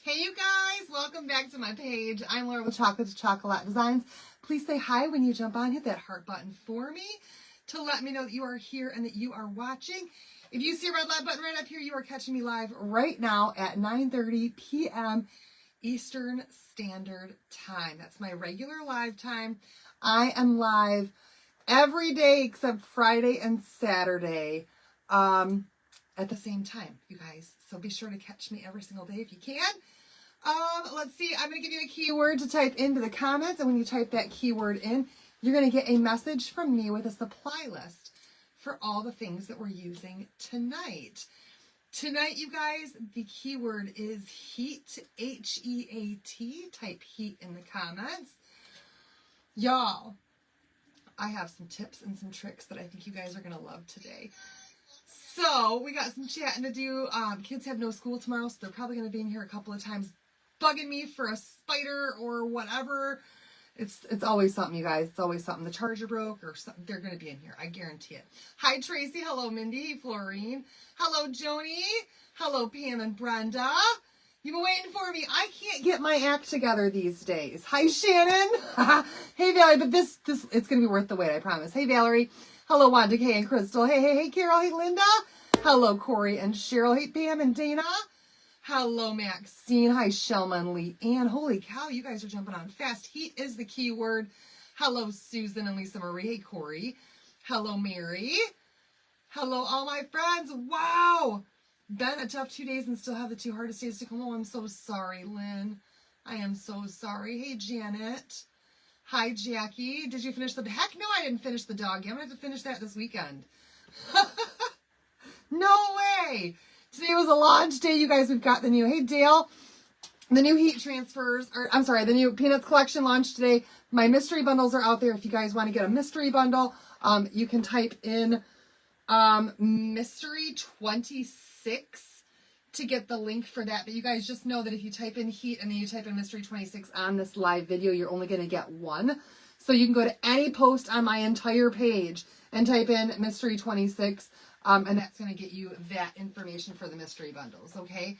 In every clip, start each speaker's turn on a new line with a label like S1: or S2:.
S1: Hey you guys, welcome back to my page. I'm Laura with Chocolate to Chocolate Designs. Please say hi when you jump on. Hit that heart button for me to let me know that you are here and that you are watching. If you see a red live button right up here, you are catching me live right now at 9:30 p.m. Eastern Standard Time. That's my regular live time. I am live every day except Friday and Saturday at the same time, you guys. So be sure to catch me every single day if you can. Let's see. I'm going to give you a keyword to type into the comments. And when you type that keyword in, you're going to get a message from me with a supply list for all the things that we're using tonight. Tonight, you guys, the keyword is heat, H-E-A-T. Type heat in the comments. Y'all, I have some tips and some tricks that I think you guys are going to love today. So we got some chatting to do. Kids have no school tomorrow, so they're probably going to be in here a couple of times bugging me for a spider or whatever. It's always something, you guys. It's always something. The charger broke or something. They're going to be in here. I guarantee it. Hi, Tracy. Hello, Mindy. Hey, Florine. Hello, Joni. Hello, Pam and Brenda. You've been waiting for me. I can't get my act together these days. Hi, Shannon. Hey, Valerie. But this it's going to be worth the wait, I promise. Hey, Valerie. Hello, Wanda, Kay, and Crystal. Hey, Carol. Hey, Linda. Hello, Corey and Cheryl. Hey, Pam and Dana. Hello, Maxine. Hi, Shelma and Lee Ann. Holy cow, you guys are jumping on fast. Heat is the key word. Hello, Susan and Lisa Marie. Hey, Corey. Hello, Mary. Hello, all my friends. Wow. Been a tough 2 days and still have the two hardest days to come. Oh, I'm so sorry, Lynn. I am so sorry. Hey, Janet. Hi, Jackie. Did you finish the... Heck no, I didn't finish the dog. I'm going to have to finish that this weekend. No way. Today was a launch day, you guys. We've got the new... Hey, Dale. The new heat transfers... Or, I'm sorry, the new Peanuts collection launched today. My mystery bundles are out there. If you guys want to get a mystery bundle, you can type in mystery 26 to get the link for that. But you guys just know that if you type in heat and then you type in mystery 26 on this live video, you're only going to get one. So you can go to any post on my entire page and type in mystery 26, and that's going to get you that information for the mystery bundles, okay?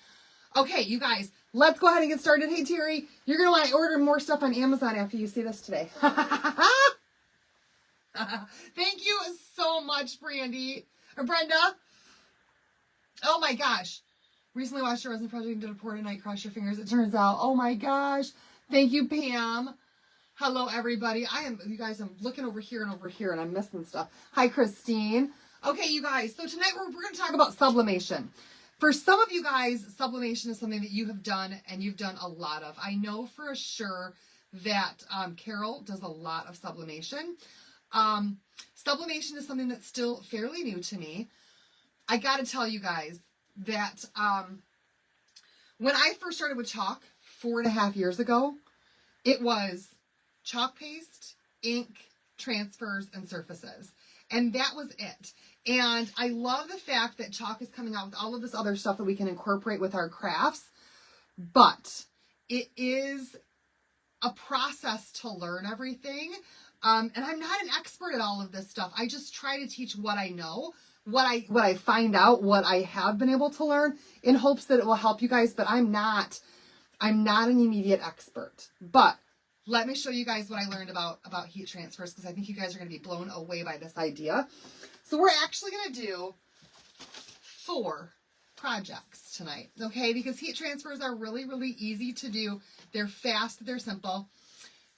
S1: Okay, you guys, let's go ahead and get started. Hey, Terry, you're going to want to order more stuff on Amazon after you see this today. Thank you so much, Brenda. Oh my gosh. Recently watched your resin project and did a pour tonight. Cross your fingers. It turns out. Oh my gosh. Thank you, Pam. Hello, everybody. You guys, I'm looking over here and I'm missing stuff. Hi, Christine. Okay, you guys. So tonight we're going to talk about sublimation. For some of you guys, sublimation is something that you have done and you've done a lot of. I know for sure that Carol does a lot of sublimation. Sublimation is something that's still fairly new to me. I got to tell you guys that when I first started with chalk 4.5 years ago, it was chalk paste, ink, transfers, and surfaces. And that was it. And I love the fact that chalk is coming out with all of this other stuff that we can incorporate with our crafts. But it is a process to learn everything. And I'm not an expert at all of this stuff. I just try to teach what I know, what I find out, what I have been able to learn in hopes that it will help you guys. But I'm not an immediate expert. But let me show you guys what I learned about heat transfers, because I think you guys are going to be blown away by this idea. So we're actually going to do 4 projects tonight, okay? Because heat transfers are really, really easy to do. They're fast, they're simple.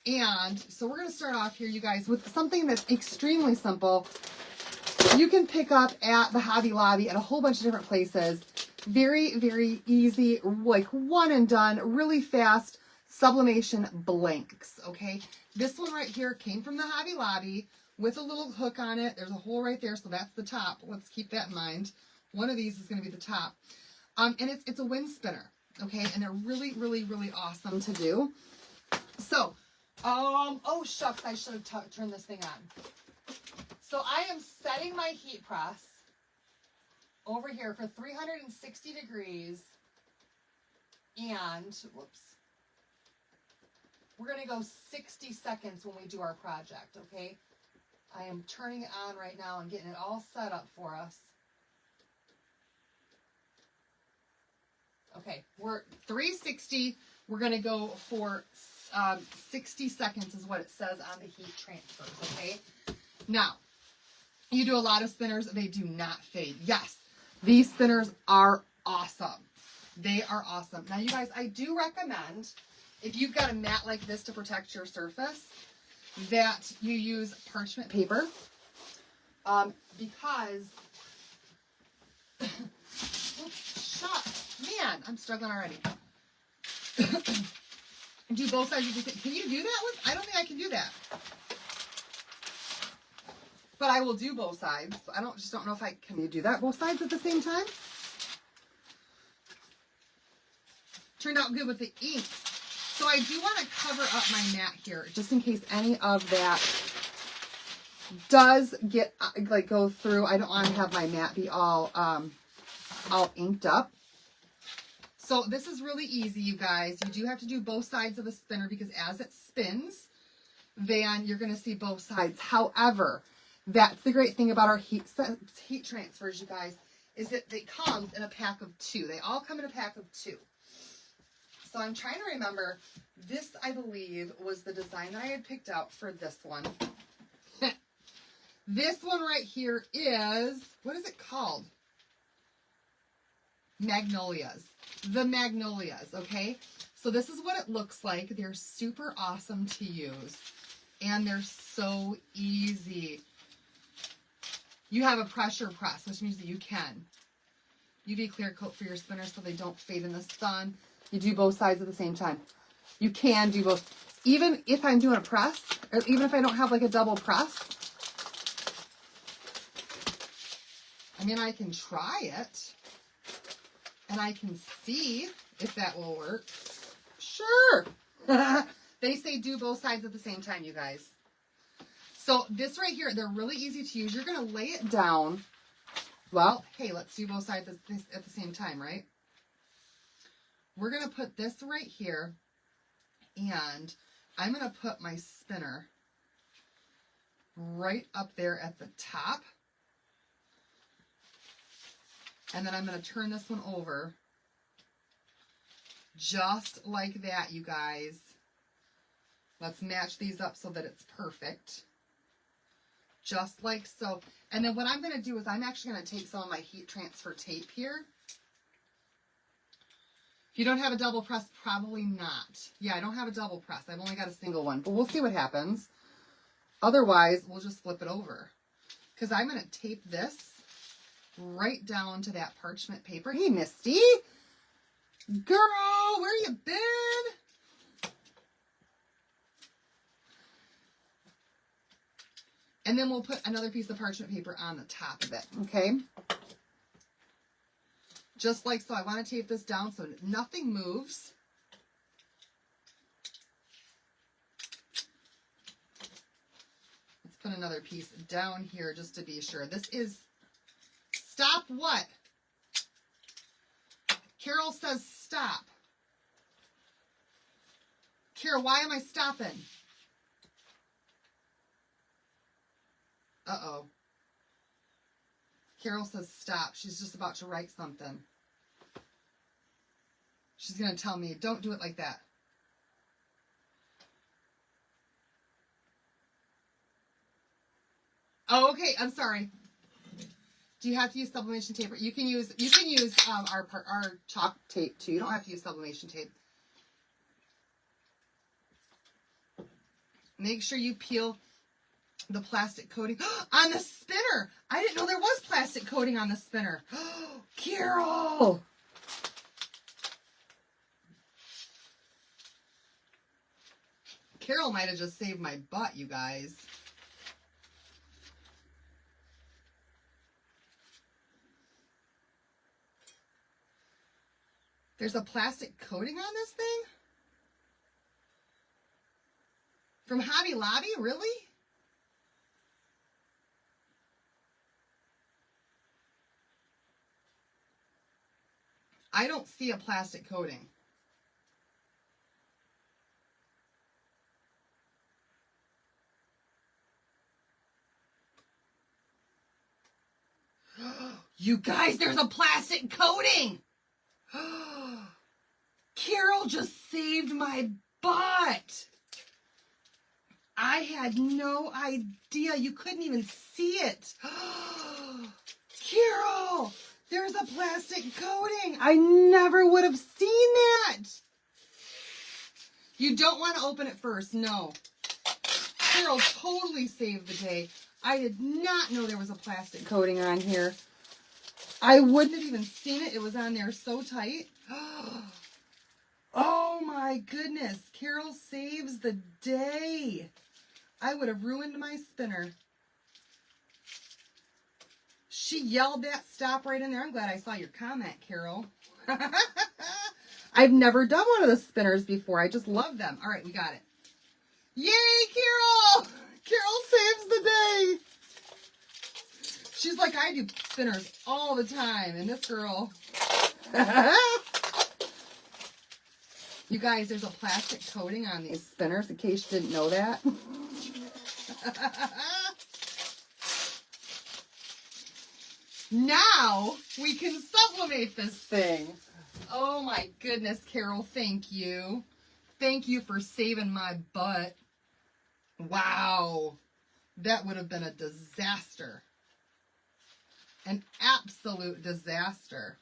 S1: And so we're going to start off here, you guys, with something that's extremely simple. You can pick up at the Hobby Lobby at a whole bunch of different places. Very, very easy, like one and done, really fast sublimation blanks, okay? This one right here came from the Hobby Lobby with a little hook on it. There's a hole right there, so that's the top. Let's keep that in mind. One of these is going to be the top. And it's a wind spinner, okay? And they're really, really, really awesome to do. So, oh shucks, I should have turned this thing on. So I am setting my heat press over here for 360 degrees. And, whoops. We're going to go 60 seconds when we do our project, okay? I am turning it on right now and getting it all set up for us. Okay, we're 360. We're going to go for 60 seconds is what it says on the heat transfers, okay? Now, you do a lot of spinners, they do not fade. Yes, these spinners are awesome. They are awesome. Now, you guys, I do recommend, if you've got a mat like this to protect your surface, that you use parchment paper, because, man, I'm struggling already. Do both sides of the same. Can you do that with? I don't think I can do that. But I will do both sides. I just don't know if I can. You do that both sides at the same time? Turned out good with the inks. So I do want to cover up my mat here, just in case any of that does get go through. I don't want to have my mat be all inked up. So this is really easy, you guys. You do have to do both sides of the spinner because as it spins, then you're going to see both sides. However, that's the great thing about our heat transfers, you guys, is that they come in a pack of 2. They all come in a pack of 2. So I'm trying to remember, this, I believe, was the design that I had picked out for this one. This one right here is, what is it called? Magnolias. The Magnolias, okay? So this is what it looks like. They're super awesome to use. And they're so easy. You have a pressure press, which means that you can UV clear coat for your spinners so they don't fade in the sun. You do both sides at the same time. You can do both. Even if I'm doing a press, or even if I don't have like a double press, I mean, I can try it. And I can see if that will work. Sure. They say do both sides at the same time, you guys. So this right here, they're really easy to use. You're going to lay it down. Well, hey, let's do both sides at the same time, right? We're going to put this right here. And I'm going to put my spinner right up there at the top. And then I'm going to turn this one over just like that, you guys. Let's match these up so that it's perfect. Just like so. And then what I'm going to do is I'm actually going to take some of my heat transfer tape here. If you don't have a double press, probably not. Yeah, I don't have a double press. I've only got a single one, but we'll see what happens. Otherwise, we'll just flip it over. Because I'm going to tape this right down to that parchment paper. Hey, Misty. Girl, where you been? And then we'll put another piece of parchment paper on the top of it, okay? Just like so. I want to tape this down so nothing moves. Let's put another piece down here just to be sure. This is... Stop what? Carol says stop. Carol, why am I stopping? Uh-oh. Carol says stop. She's just about to write something. She's going to tell me, don't do it like that. Oh, okay. I'm sorry. Do you have to use sublimation tape? You can use our chalk tape too. You don't have to use sublimation tape. Make sure you peel the plastic coating on the spinner. I didn't know there was plastic coating on the spinner. Carol! Carol might have just saved my butt, you guys. There's a plastic coating on this thing? From Hobby Lobby? Really? I don't see a plastic coating. You guys, there's a plastic coating! Carol just saved my butt. I had no idea. You couldn't even see it. Carol, there's a plastic coating. I never would have seen that. You don't want to open it first. No. Carol totally saved the day. I did not know there was a plastic coating on here. I wouldn't have even seen it. It was on there so tight. Oh my goodness. Carol saves the day. I would have ruined my spinner. She yelled that stop right in there. I'm glad I saw your comment, Carol. I've never done one of the spinners before. I just love them. All right, we got it. Yay, Carol! Carol saves the day. She's like, I do spinners all the time. And this girl. You guys, there's a plastic coating on these spinners in case you didn't know that. Now we can sublimate this thing. Oh my goodness, Carol, thank you. Thank you for saving my butt. Wow. That would have been a disaster. An absolute disaster.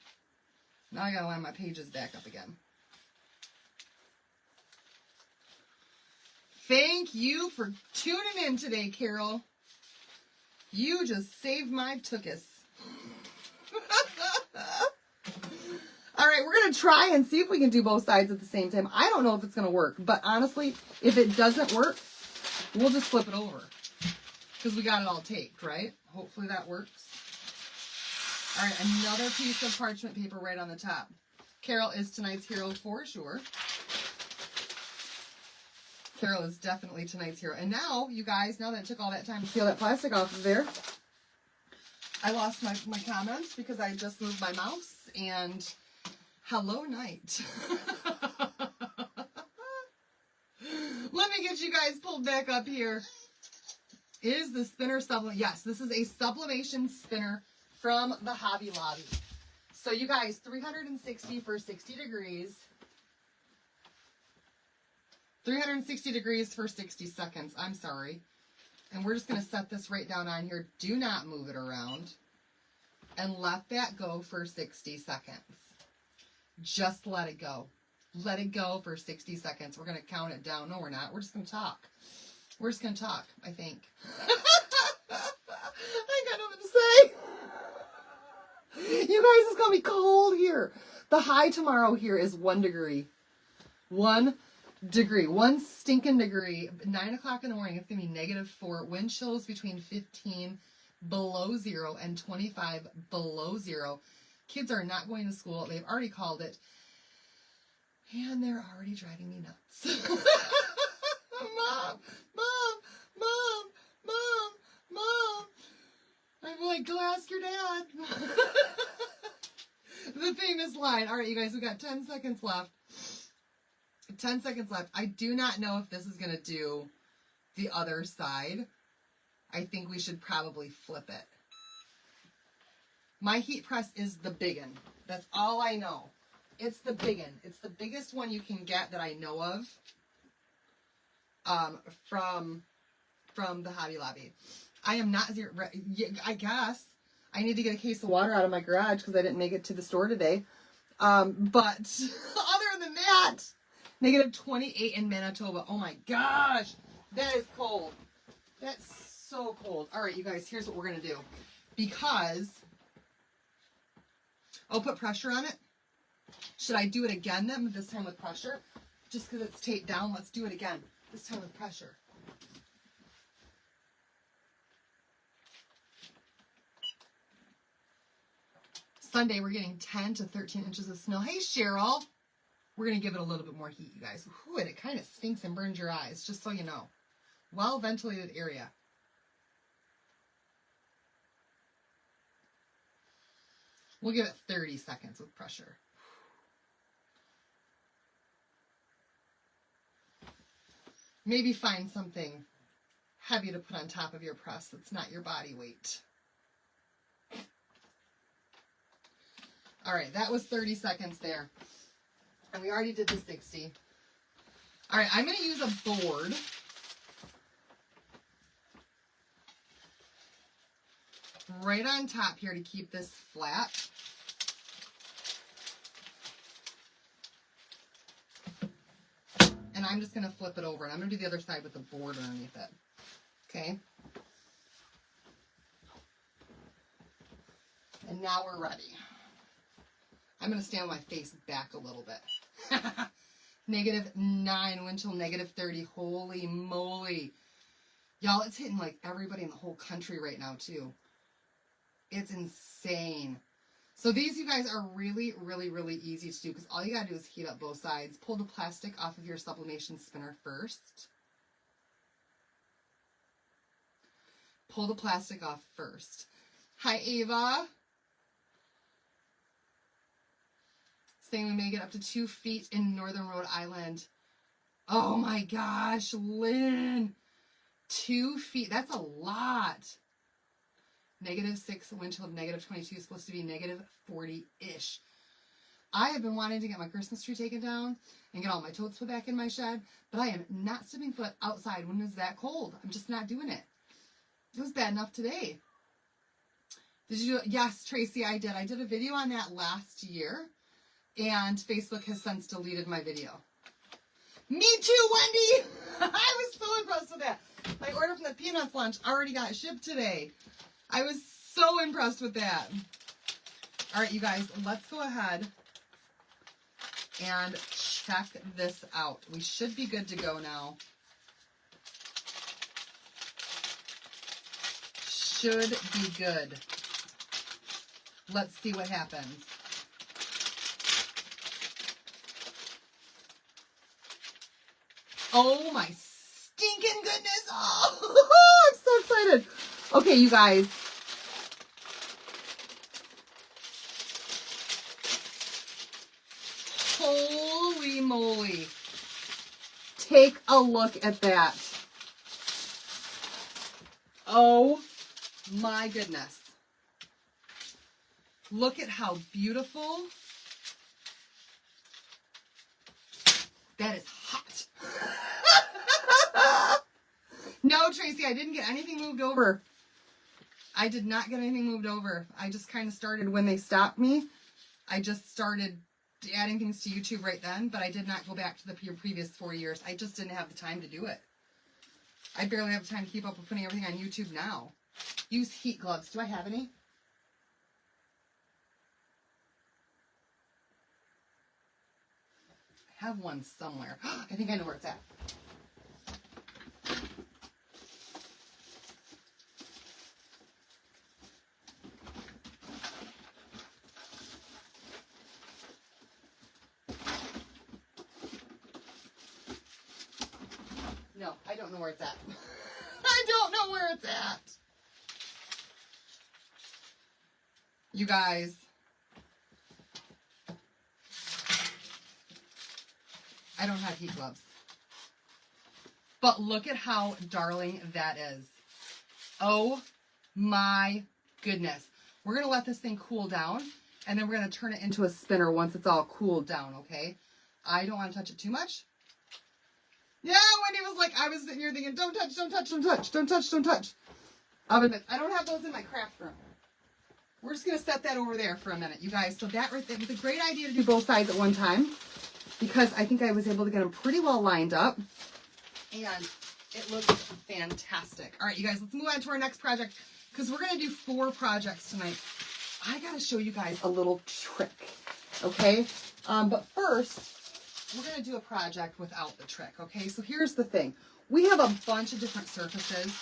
S1: Now I gotta line my pages back up again. Thank you for tuning in today, Carol. You just saved my tuchus. All right, we're going to try and see if we can do both sides at the same time. I don't know if it's going to work, but honestly, if it doesn't work, we'll just flip it over because we got it all taped, right? Hopefully that works. All right, another piece of parchment paper right on the top. Carol is tonight's hero for sure. Carol is definitely tonight's hero. And now, you guys, now that it took all that time to peel that plastic off of there, I lost my comments because I just moved my mouse and hello night. Let me get you guys pulled back up here. Is the spinner sublimation? Yes, this is a sublimation spinner from the Hobby Lobby. So you guys, 360 for 60 degrees. 360 degrees for 60 seconds. I'm sorry. And we're just going to set this right down on here. Do not move it around. And let that go for 60 seconds. Just let it go. Let it go for 60 seconds. We're going to count it down. No, we're not. We're just going to talk. We're just going to talk, I think. I got nothing to say. You guys, it's going to be cold here. The high tomorrow here is 1 degree. 1 degree. 1 stinking degree. 9 o'clock in the morning, it's going to be -4. Wind chills between 15 below 0 and 25 below 0. Kids are not going to school. They've already called it. And they're already driving me nuts. Mom, Mom, Mom, Mom, Mom. I'm like, go ask your dad. The famous line. All right, you guys, we got 10 seconds left. 10 seconds left. I do not know if this is going to do the other side. I think we should probably flip it. My heat press is the biggin. That's all I know. It's the biggin. It's the biggest one you can get that I know of from the Hobby Lobby. I am not zero. I guess I need to get a case of water out of my garage because I didn't make it to the store today. But other than that, -28 in Manitoba. Oh my gosh, that is cold. That's so cold. All right, you guys, here's what we're going to do. Because I'll put pressure on it. Should I do it again then, this time with pressure? Just because it's taped down, let's do it again. This time with pressure. Sunday, we're getting 10 to 13 inches of snow. Hey, Cheryl. We're going to give it a little bit more heat, you guys. Ooh, and it kind of stinks and burns your eyes, just so you know. Well-ventilated area. We'll give it 30 seconds with pressure. Maybe find something heavy to put on top of your press that's not your body weight. All right, that was 30 seconds there. And we already did the 60. All right, I'm going to use a board. Right on top here to keep this flat. And I'm just going to flip it over. And I'm going to do the other side with the board underneath it. Okay. And now we're ready. I'm going to stand with my face back a little bit. -9, wind chill -30. Holy moly. Y'all, it's hitting like everybody in the whole country right now too. It's insane. So these, you guys, are really, really, really easy to do because all you got to do is heat up both sides. Pull the plastic off of your sublimation spinner first. Pull the plastic off first. Hi, Ava. Saying we may get up to 2 feet in northern Rhode Island. Oh my gosh, Lynn. 2 feet. That's a lot. -6, wind chill of -22, supposed to be -40-ish. I have been wanting to get my Christmas tree taken down and get all my totes put back in my shed, but I am not stepping foot outside when it's that cold. I'm just not doing it. It was bad enough today. Did you do it? Yes, Tracy, I did. I did a video on that last year, and Facebook has since deleted my video. Me too, Wendy! I was so impressed with that. My order from the Peanuts lunch already got shipped today. I was so impressed with that. All right, you guys, let's go ahead and check this out. We should be good to go now. Should be good. Let's see what happens. Oh my stinking goodness. Oh, I'm so excited. Okay, you guys. Holy moly. Take a look at that. Oh my goodness. Look at how beautiful. That is hot. No, Tracy, I didn't get anything moved over. I did not get anything moved over. I just kind of started when they stopped me. I just started adding things to YouTube right then, but I did not go back to the previous 4 years. I just didn't have the time to do it. I barely have time to keep up with putting everything on YouTube now. Use heat gloves. Do I have any? I have one somewhere. I think I know where it's at. No, I don't know where it's at. I don't know where it's at. You guys. I don't have heat gloves. But look at how darling that is. Oh my goodness. We're going to let this thing cool down, and then we're going to turn it into a spinner once it's all cooled down, okay? I don't want to touch it too much. Yeah, Wendy was like, I was sitting here thinking, don't touch, don't touch, don't touch, don't touch, don't touch. Oven mitts. I don't have those in my craft room. We're just going to set that over there for a minute, you guys. So that right there, it was a great idea to do both sides at one time because I think I was able to get them pretty well lined up. And it looks fantastic. All right, you guys, let's move on to our next project because we're going to do 4 projects tonight. I got to show you guys a little trick, okay? But first, we're going to do a project without the trick, okay? So here's the thing. We have a bunch of different surfaces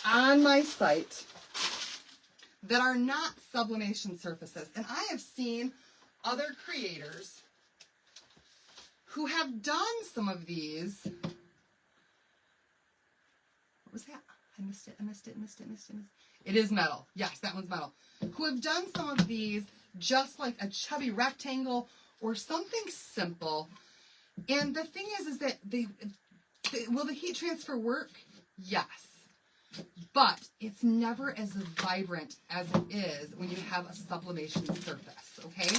S1: on my site that are not sublimation surfaces. And I have seen other creators who have done some of these. What was that? I missed it. It is metal. Yes, that one's metal. Who have done some of these just like a chubby rectangle or something simple. And the thing is that will the heat transfer work? Yes. but it's never as vibrant as it is when you have a sublimation surface, okay?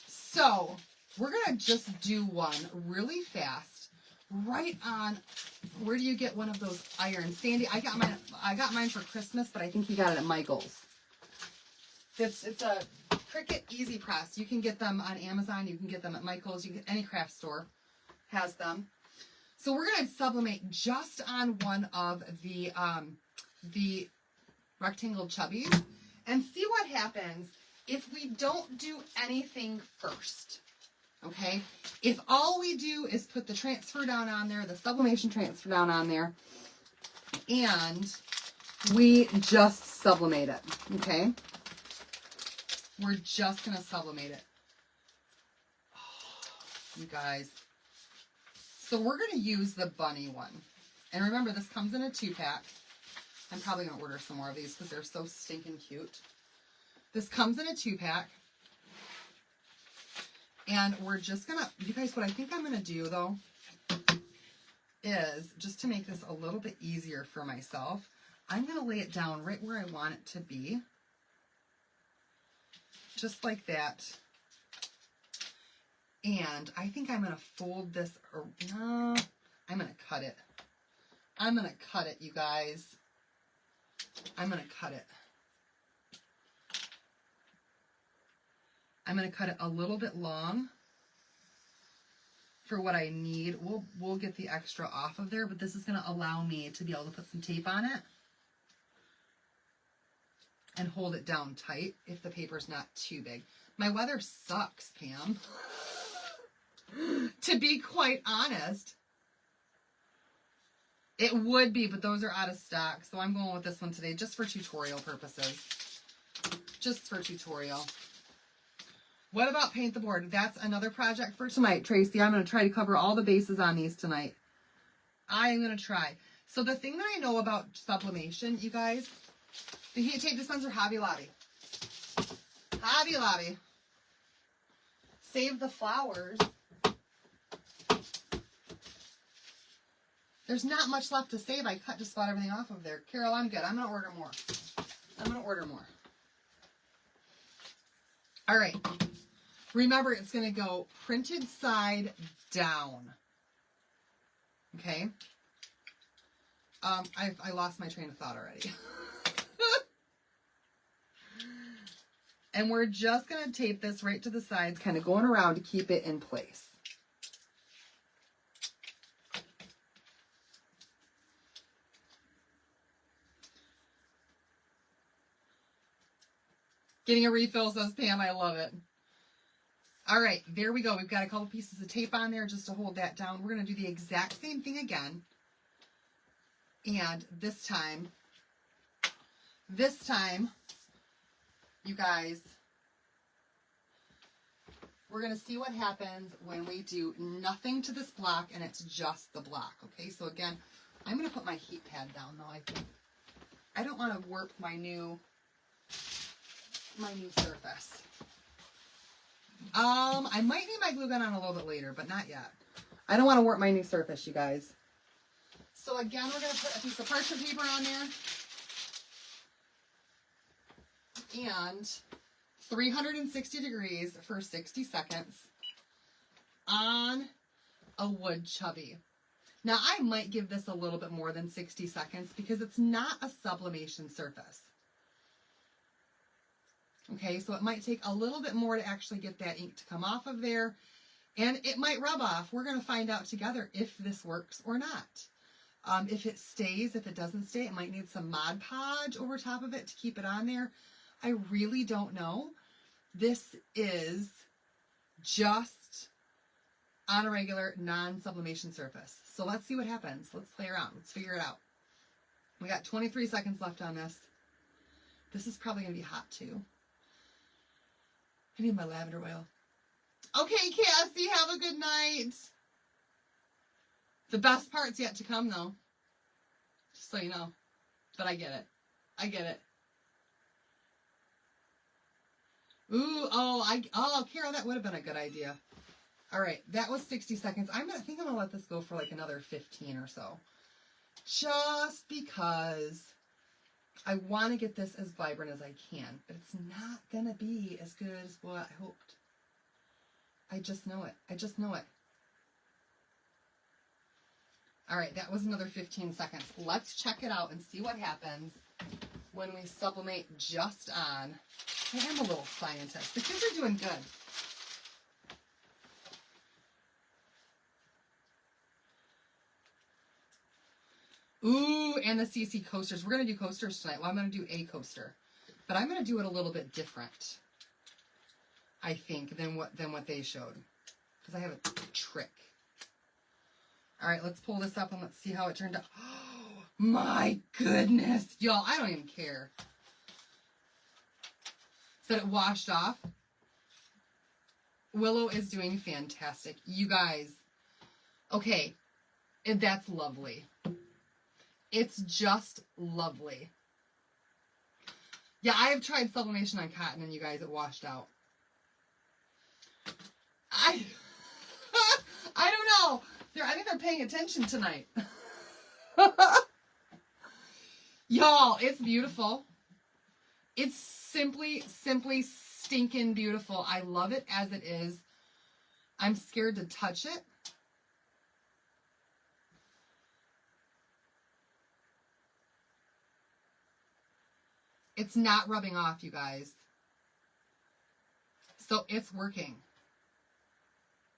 S1: So we're gonna just do one really fast, right on. Where do you get one of those irons? Sandy, I got mine for Christmas, but I think you got it at Michael's. It's a Cricut Easy Press. You can get them on Amazon. You can get them at Michael's. You can get any craft store has them. So we're gonna sublimate just on one of the rectangle chubbies and see what happens if we don't do anything first. Okay, if all we do is put the transfer down on there, the sublimation transfer down on there, and we just sublimate it, okay? We're just going to sublimate it. Oh, you guys. So we're going to use the bunny one. And remember, this comes in a 2-pack. I'm probably going to order some more of these because they're so stinking cute. This comes in a 2-pack. And we're just going to, you guys, what I think I'm going to do, though, is just to make this a little bit easier for myself, I'm going to lay it down right where I want it to be. Just like that. And I think I'm going to fold this, or no, I'm going to cut it. I'm going to cut it, you guys. I'm going to cut it. I'm going to cut it a little bit long for what I need. We'll get the extra off of there, but this is going to allow me to be able to put some tape on it and hold it down tight if the paper's not too big. My weather sucks, Pam. To be quite honest, it would be, but those are out of stock, so I'm going with this one today just for tutorial purposes. Just for tutorial. What about paint the board? That's another project for tonight, Tracy. I'm going to try to cover all the bases on these tonight. I am going to try. So the thing that I know about sublimation, you guys, the heat tape dispenser, Hobby Lobby. Hobby Lobby. Save the flowers. There's not much left to save. I cut just about everything off of there. Carol, I'm good. I'm going to order more. I'm going to order more. All right. Remember, it's going to go printed side down. Okay. I lost my train of thought already. And we're just going to tape this right to the sides, kind of going around to keep it in place. Getting a refill, says Pam. I love it. All right, there we go. We've got a couple pieces of tape on there just to hold that down. We're going to do the exact same thing again. And this time, you guys, we're going to see what happens when we do nothing to this block and it's just the block. Okay, so again, I'm going to put my heat pad down though, I think. I don't want to warp my new surface. I might need my glue gun on a little bit later, but not yet. I don't want to warp my new surface, you guys. So again, we're going to put a piece of parchment paper on there. And 360 degrees for 60 seconds on a wood chubby. Now, I might give this a little bit more than 60 seconds because it's not a sublimation surface. Okay, so it might take a little bit more to actually get that ink to come off of there, and it might rub off. We're going to find out together if this works or not. If it stays, if it doesn't stay, it might need some Mod Podge over top of it to keep it on there. I really don't know. This is just on a regular non-sublimation surface. So let's see what happens. Let's play around. Let's figure it out. We got 23 seconds left on this. This is probably going to be hot too. I need my lavender oil. Okay, Cassie, have a good night. The best part's yet to come, though. Just so you know. But I get it. I get it. Ooh, oh, Carol, that would have been a good idea. All right, that was 60 seconds. I think I'm going to let this go for like another 15 or so. just because I want to get this as vibrant as I can, but it's not going to be as good as what I hoped. I just know it. I just know it. All right, that was another 15 seconds. Let's check it out and see what happens when we sublimate just on. I am a little scientist. The kids are doing good. Ooh, and the CC coasters. We're going to do coasters tonight. Well, I'm going to do a coaster. But I'm going to do it a little bit different, I think, than what they showed. Because I have a trick. All right, let's pull this up and let's see how it turned out. Oh, my goodness. Y'all, I don't even care. Said it washed off. Willow is doing fantastic. You guys, okay, that's lovely. It's just lovely. Yeah, I have tried sublimation on cotton and you guys, it washed out. I don't know. I think they're paying attention tonight. Y'all, it's beautiful. It's simply stinking beautiful. I love it as it is. I'm scared to touch it. It's not rubbing off, you guys. So it's working.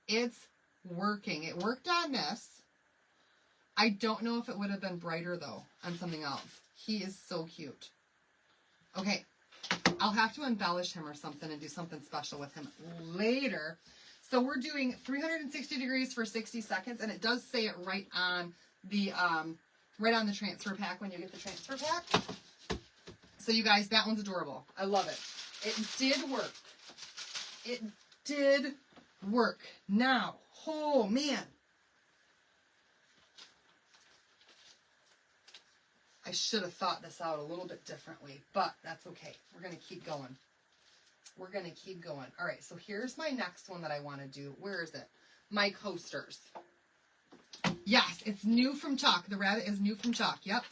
S1: It's working. It worked on this. I don't know if it would have been brighter, though, on something else. He is so cute. Okay. I'll have to embellish him or something and do something special with him later. So we're doing 360 degrees for 60 seconds, and it does say it right on the transfer pack when you get the transfer pack. So you guys, that one's adorable. I love it. It did work. It did work. Now, oh man. I should have thought this out a little bit differently, but that's okay. We're going to keep going. We're going to keep going. All right, so here's my next one that I want to do. Where is it? My coasters. Yes, it's new from chalk. The rabbit is new from chalk. Yep.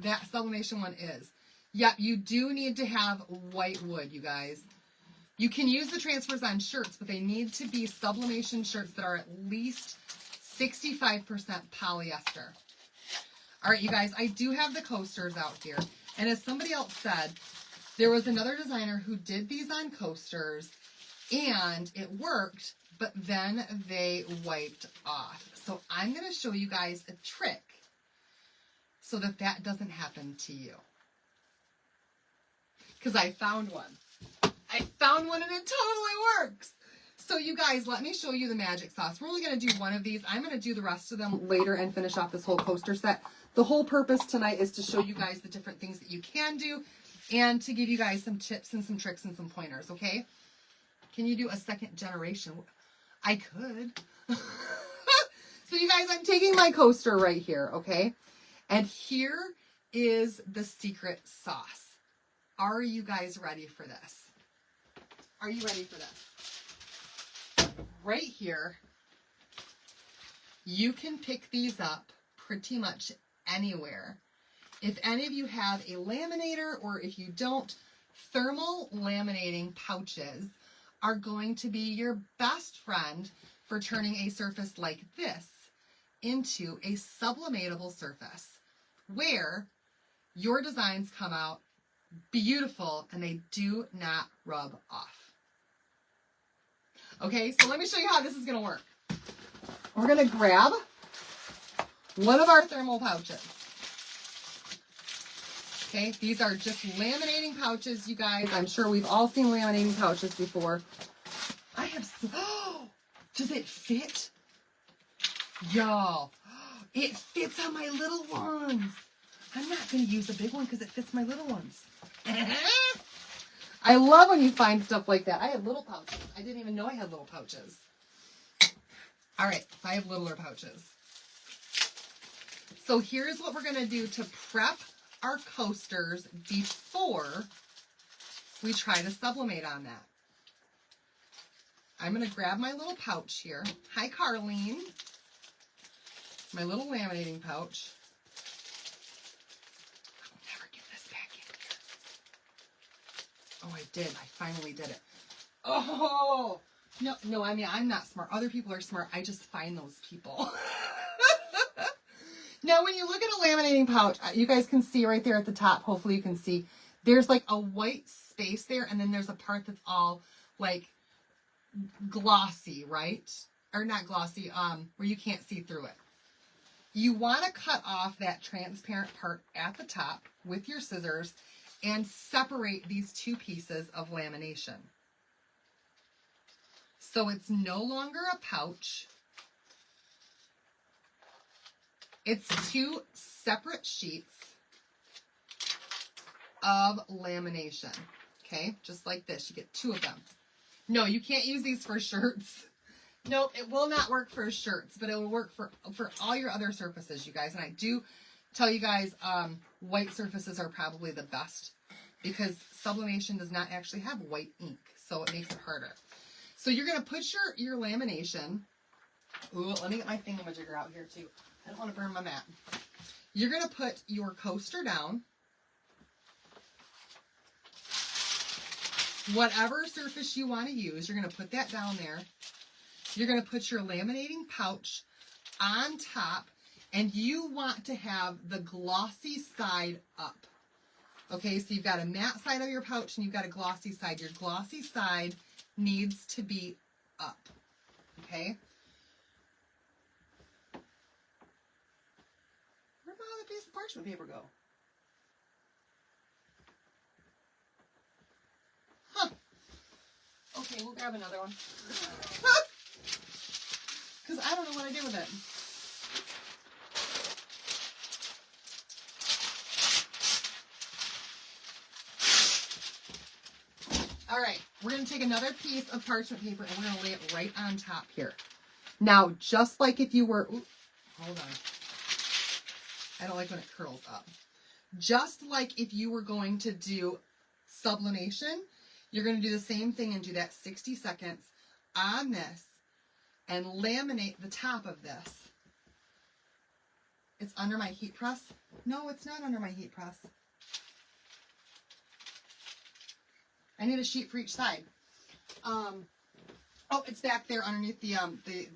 S1: That sublimation one is. Yep, you do need to have white wood, you guys. You can use the transfers on shirts, but they need to be sublimation shirts that are at least 65% polyester. All right, you guys, I do have the coasters out here. And as somebody else said, there was another designer who did these on coasters, and it worked, but then they wiped off. So I'm going to show you guys a trick so that that doesn't happen to you. Because I found one. I found one and it totally works. So you guys, let me show you the magic sauce. We're only going to do one of these. I'm going to do the rest of them later and finish off this whole coaster set. The whole purpose tonight is to show you guys the different things that you can do and to give you guys some tips and some tricks and some pointers, okay? Can you do a second generation? I could. So you guys, I'm taking my coaster right here, okay? And here is the secret sauce. Are you guys ready for this? Are you ready for this? Right here, you can pick these up pretty much anywhere. If any of you have a laminator or if you don't, thermal laminating pouches are going to be your best friend for turning a surface like this into a sublimatable surface where your designs come out beautiful and they do not rub off. Okay, so let me show you how this is going to work. We're going to grab one of our thermal pouches. Okay, these are just laminating pouches, you guys. I'm sure we've all seen laminating pouches before. I have, oh, does it fit? Y'all, it fits on my little ones. I'm not going to use the big one because it fits my little ones. I love when you find stuff like that. I have little pouches. I didn't even know I had little pouches. All right, I have littler pouches. So here's what we're going to do to prep our coasters before we try to sublimate on that. I'm going to grab my little pouch here. Hi, Carlene. my little laminating pouch. I'll never get this back in here. Oh, I did. I finally did it. Oh, no, I mean, I'm not smart. Other people are smart. I just find those people. Now, when you look at a laminating pouch, you guys can see right there at the top, hopefully you can see, there's like a white space there, and then there's a part that's all like glossy, right? Or not glossy, where you can't see through it. You want to cut off that transparent part at the top with your scissors and separate these two pieces of lamination. So it's no longer a pouch. It's two separate sheets of lamination. Okay, just like this. You get two of them. No, you can't use these for shirts. Nope, it will not work for shirts, but it will work for all your other surfaces, you guys. And I do tell you guys, white surfaces are probably the best because sublimation does not actually have white ink, so it makes it harder. So you're going to put your lamination. Ooh, let me get my thingamajigger out here too. I don't want to burn my mat. You're going to put your coaster down. Whatever surface you want to use, you're going to put that down there. You're going to put your laminating pouch on top, and you want to have the glossy side up. Okay, so you've got a matte side of your pouch and you've got a glossy side. Your glossy side needs to be up. Okay? Where'd my other piece of parchment paper go? Huh. Okay, we'll grab another one. Because I don't know what I did with it. All right, we're going to take another piece of parchment paper and we're going to lay it right on top here. Now, just like if you were, ooh, hold on. I don't like when it curls up. Just like if you were going to do sublimation, you're going to do the same thing and do that 60 seconds on this and laminate the top of this. It's under my heat press. No, it's not under my heat press. I need a sheet for each side. Oh, it's back there underneath the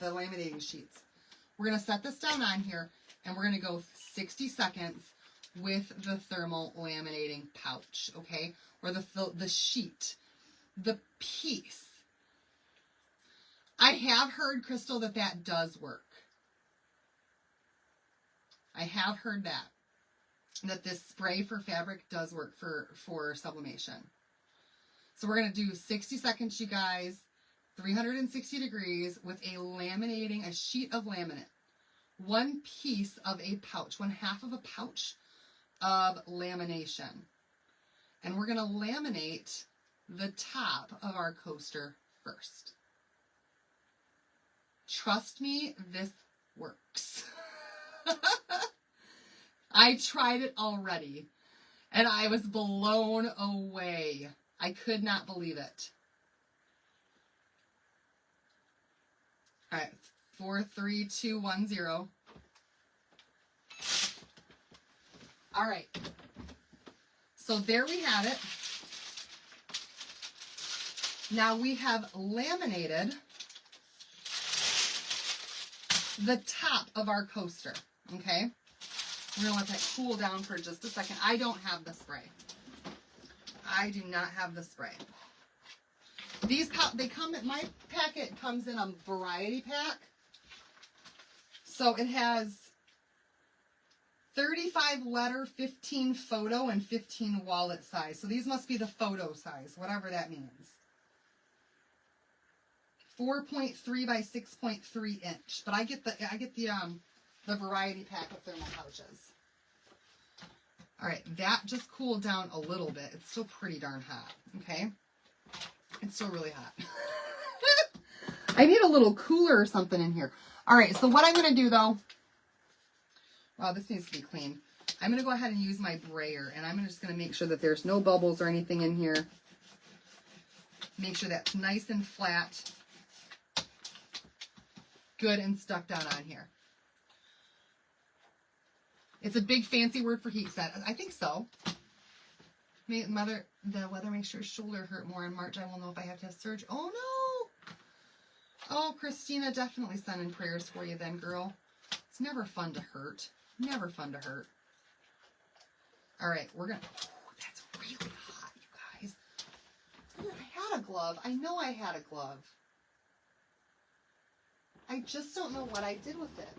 S1: laminating sheets. We're going to set this down on here, and we're going to go 60 seconds with the thermal laminating pouch, okay? Or the sheet, the piece. I have heard, Crystal, that does work. I have heard that this spray for fabric does work for sublimation. So we're going to do 60 seconds, you guys, 360 degrees with a sheet of laminate. One piece of a pouch, 1/2 of a pouch of lamination. And we're going to laminate the top of our coaster first. Trust me, this works. I tried it already, and I was blown away. I could not believe it. All right, 4, 3, 2, 1, 0. All right. So there we have it. Now we have laminated the top of our coaster, okay? We're going to let that cool down for just a second. I don't have the spray. I do not have the spray. My packet comes in a variety pack. So it has 35 letter, 15 photo, and 15 wallet size. So these must be the photo size, whatever that means. 4.3 by 6.3 inch. But I get the variety pack of thermal pouches. All right, that just cooled down a little bit. It's still pretty darn hot, okay? It's still really hot. I need a little cooler or something in here. All right, so what I'm going to do, though, wow, this needs to be clean. I'm going to go ahead and use my brayer, and I'm just going to make sure that there's no bubbles or anything in here. Make sure that's nice and flat. Good and stuck down on here. It's a big fancy word for heat set. I think so. The weather makes your shoulder hurt more in March. I will know if I have to have surgery. Oh, no. Oh, Christina, definitely sending prayers for you then, girl. It's never fun to hurt. Never fun to hurt. All right, we're going to... That's really hot, you guys. I had a glove. I know I had a glove. I just don't know what I did with it.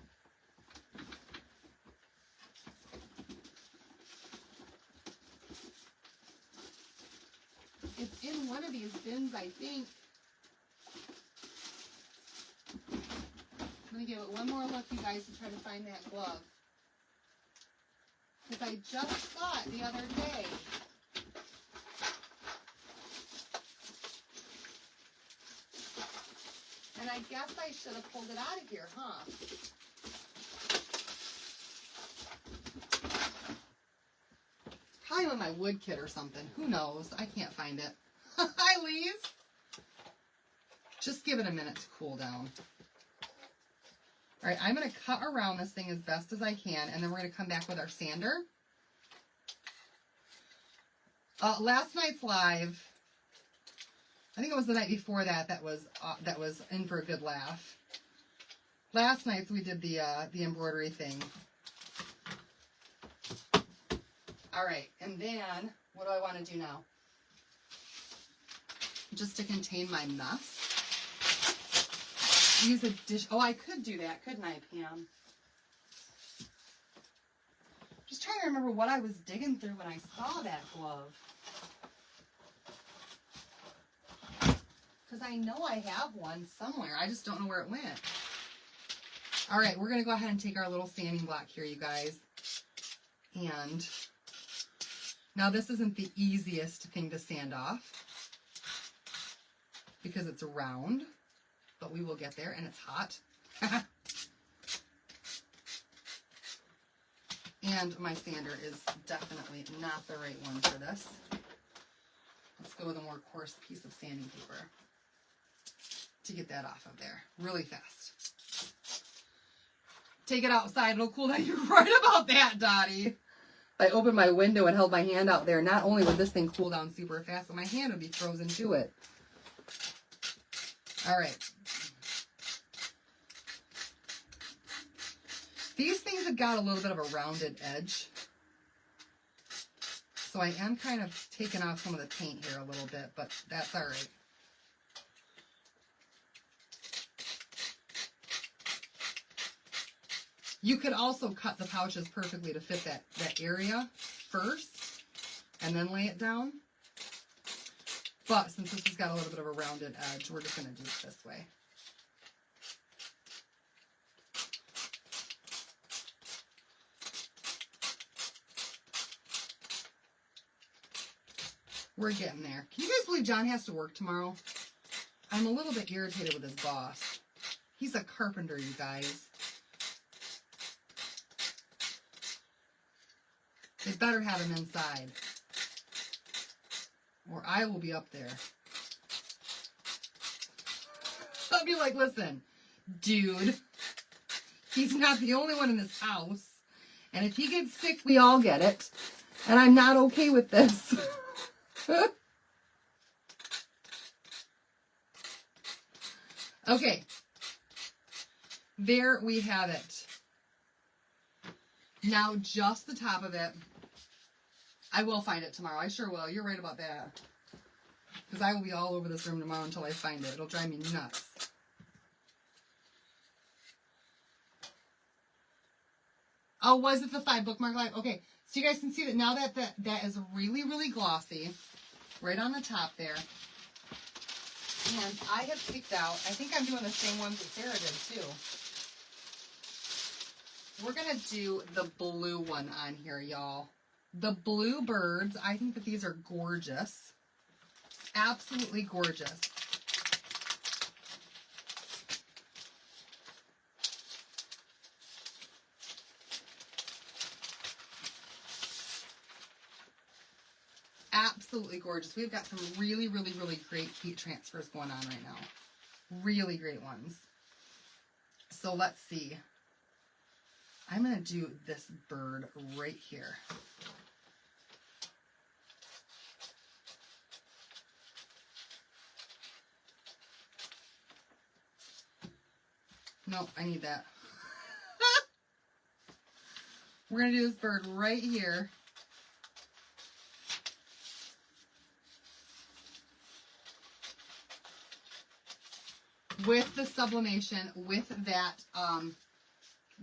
S1: It's in one of these bins, I think. I'm going to give it one more look, you guys, to try to find that glove. Because I just saw it the other day. And I guess I should have pulled it out of here, huh? It's probably in my wood kit or something. Who knows? I can't find it. Hi, Lise. Just give it a minute to cool down. All right, I'm going to cut around this thing as best as I can, and then we're going to come back with our sander. Last night's live, I think it was the night before that was in for a good laugh. Last night's we did the embroidery thing. All right, and then what do I want to do now? Just to contain my mess. Use a dish. Oh, I could do that, couldn't I, Pam? Just trying to remember what I was digging through when I saw that glove. Because I know I have one somewhere. I just don't know where it went. All right, we're going to go ahead and take our little sanding block here, you guys. And now this isn't the easiest thing to sand off because it's round, but we will get there, and it's hot. And my sander is definitely not the right one for this. Let's go with a more coarse piece of sanding paper to get that off of there really fast. Take it outside, it'll cool down. You're right about that, Dottie. If I opened my window and held my hand out there, not only would this thing cool down super fast, but my hand would be frozen to it. All right. These things have got a little bit of a rounded edge. So I am kind of taking off some of the paint here a little bit, but that's all right. You could also cut the pouches perfectly to fit that area first and then lay it down. But since this has got a little bit of a rounded edge, we're just going to do it this way. We're getting there. Can you guys believe John has to work tomorrow? I'm a little bit irritated with his boss. He's a carpenter, you guys. They better have him inside, or I will be up there. I'll be like, listen, dude, he's not the only one in this house. And if he gets sick, we all get it. And I'm not okay with this. Okay. There we have it. Now just the top of it. I will find it tomorrow. I sure will. You're right about that. Because I will be all over this room tomorrow until I find it. It'll drive me nuts. Oh, was it the 5 bookmark live? Okay. So you guys can see that now that is really, really glossy. Right on the top there. And I have picked out, I think I'm doing the same ones that Sarah did too. We're going to do the blue one on here, y'all. The blue birds. I think that these are gorgeous. Absolutely gorgeous. Absolutely gorgeous. We've got some really, really, really great heat transfers going on right now. Really great ones. So let's see. I'm going to do this bird right here. Nope, I need that. We're going to do this bird right here. With the sublimation, with that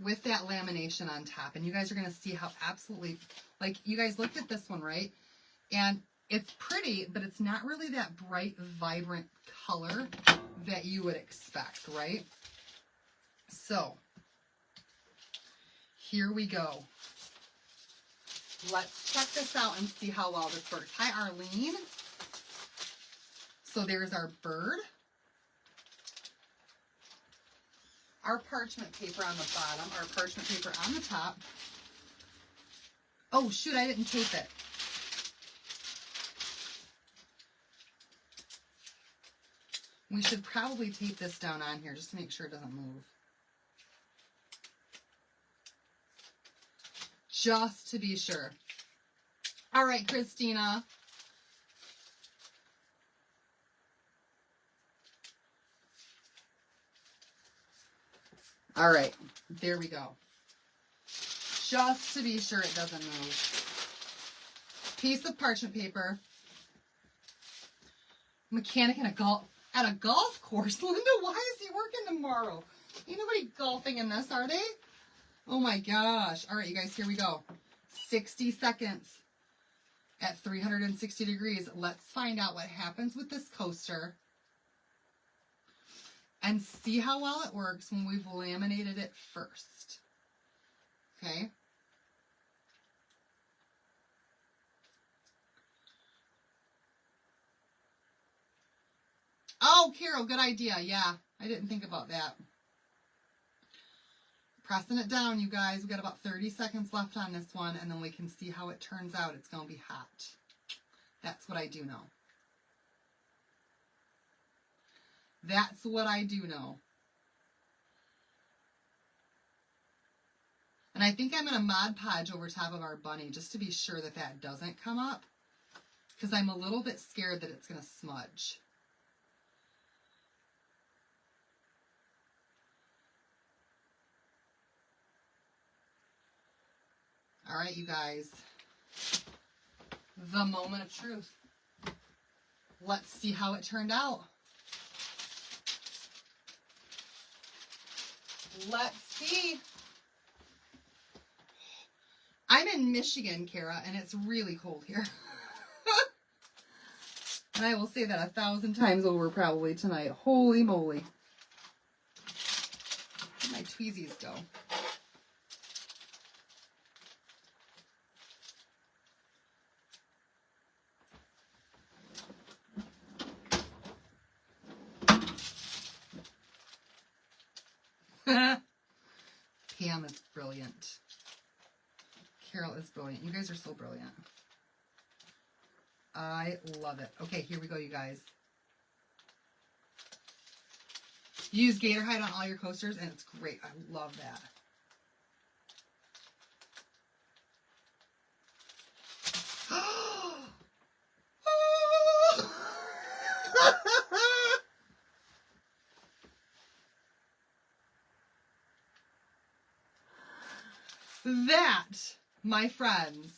S1: lamination on top. And you guys are going to see how absolutely, like, you guys looked at this one, right? And it's pretty, but it's not really that bright, vibrant color that you would expect, right? So, here we go. Let's check this out and see how well this works. Hi, Arlene. So there's our bird. Our parchment paper on the bottom, our parchment paper on the top. Oh, shoot, I didn't tape it. We should probably tape this down on here just to make sure it doesn't move. Just to be sure. All right, Christina. All right, there we go. Just to be sure it doesn't move. Piece of parchment paper. Mechanic at a golf course. Linda, why is he working tomorrow? Ain't nobody golfing in this, are they? Oh my gosh. All right, you guys, here we go. 60 seconds at 360 degrees. Let's find out what happens with this coaster and see how well it works when we've laminated it first. Okay. Oh, Carol, good idea. Yeah, I didn't think about that. Pressing it down, you guys. We've got about 30 seconds left on this one, and then we can see how it turns out. It's going to be hot. That's what I do know. That's what I do know. And I think I'm going to Mod Podge over top of our bunny just to be sure that that doesn't come up, because I'm a little bit scared that it's going to smudge. All right, you guys. The moment of truth. Let's see how it turned out. Let's see. I'm in Michigan, Kara, and it's really cold here. And I will say that 1,000 times over probably tonight. Holy moly. Where'd my tweezies go? Pam is brilliant. Carol is brilliant. You guys are so brilliant. I love it. Okay, here we go, you guys. Use gator hide on all your coasters, and it's great. I love that. That, my friends,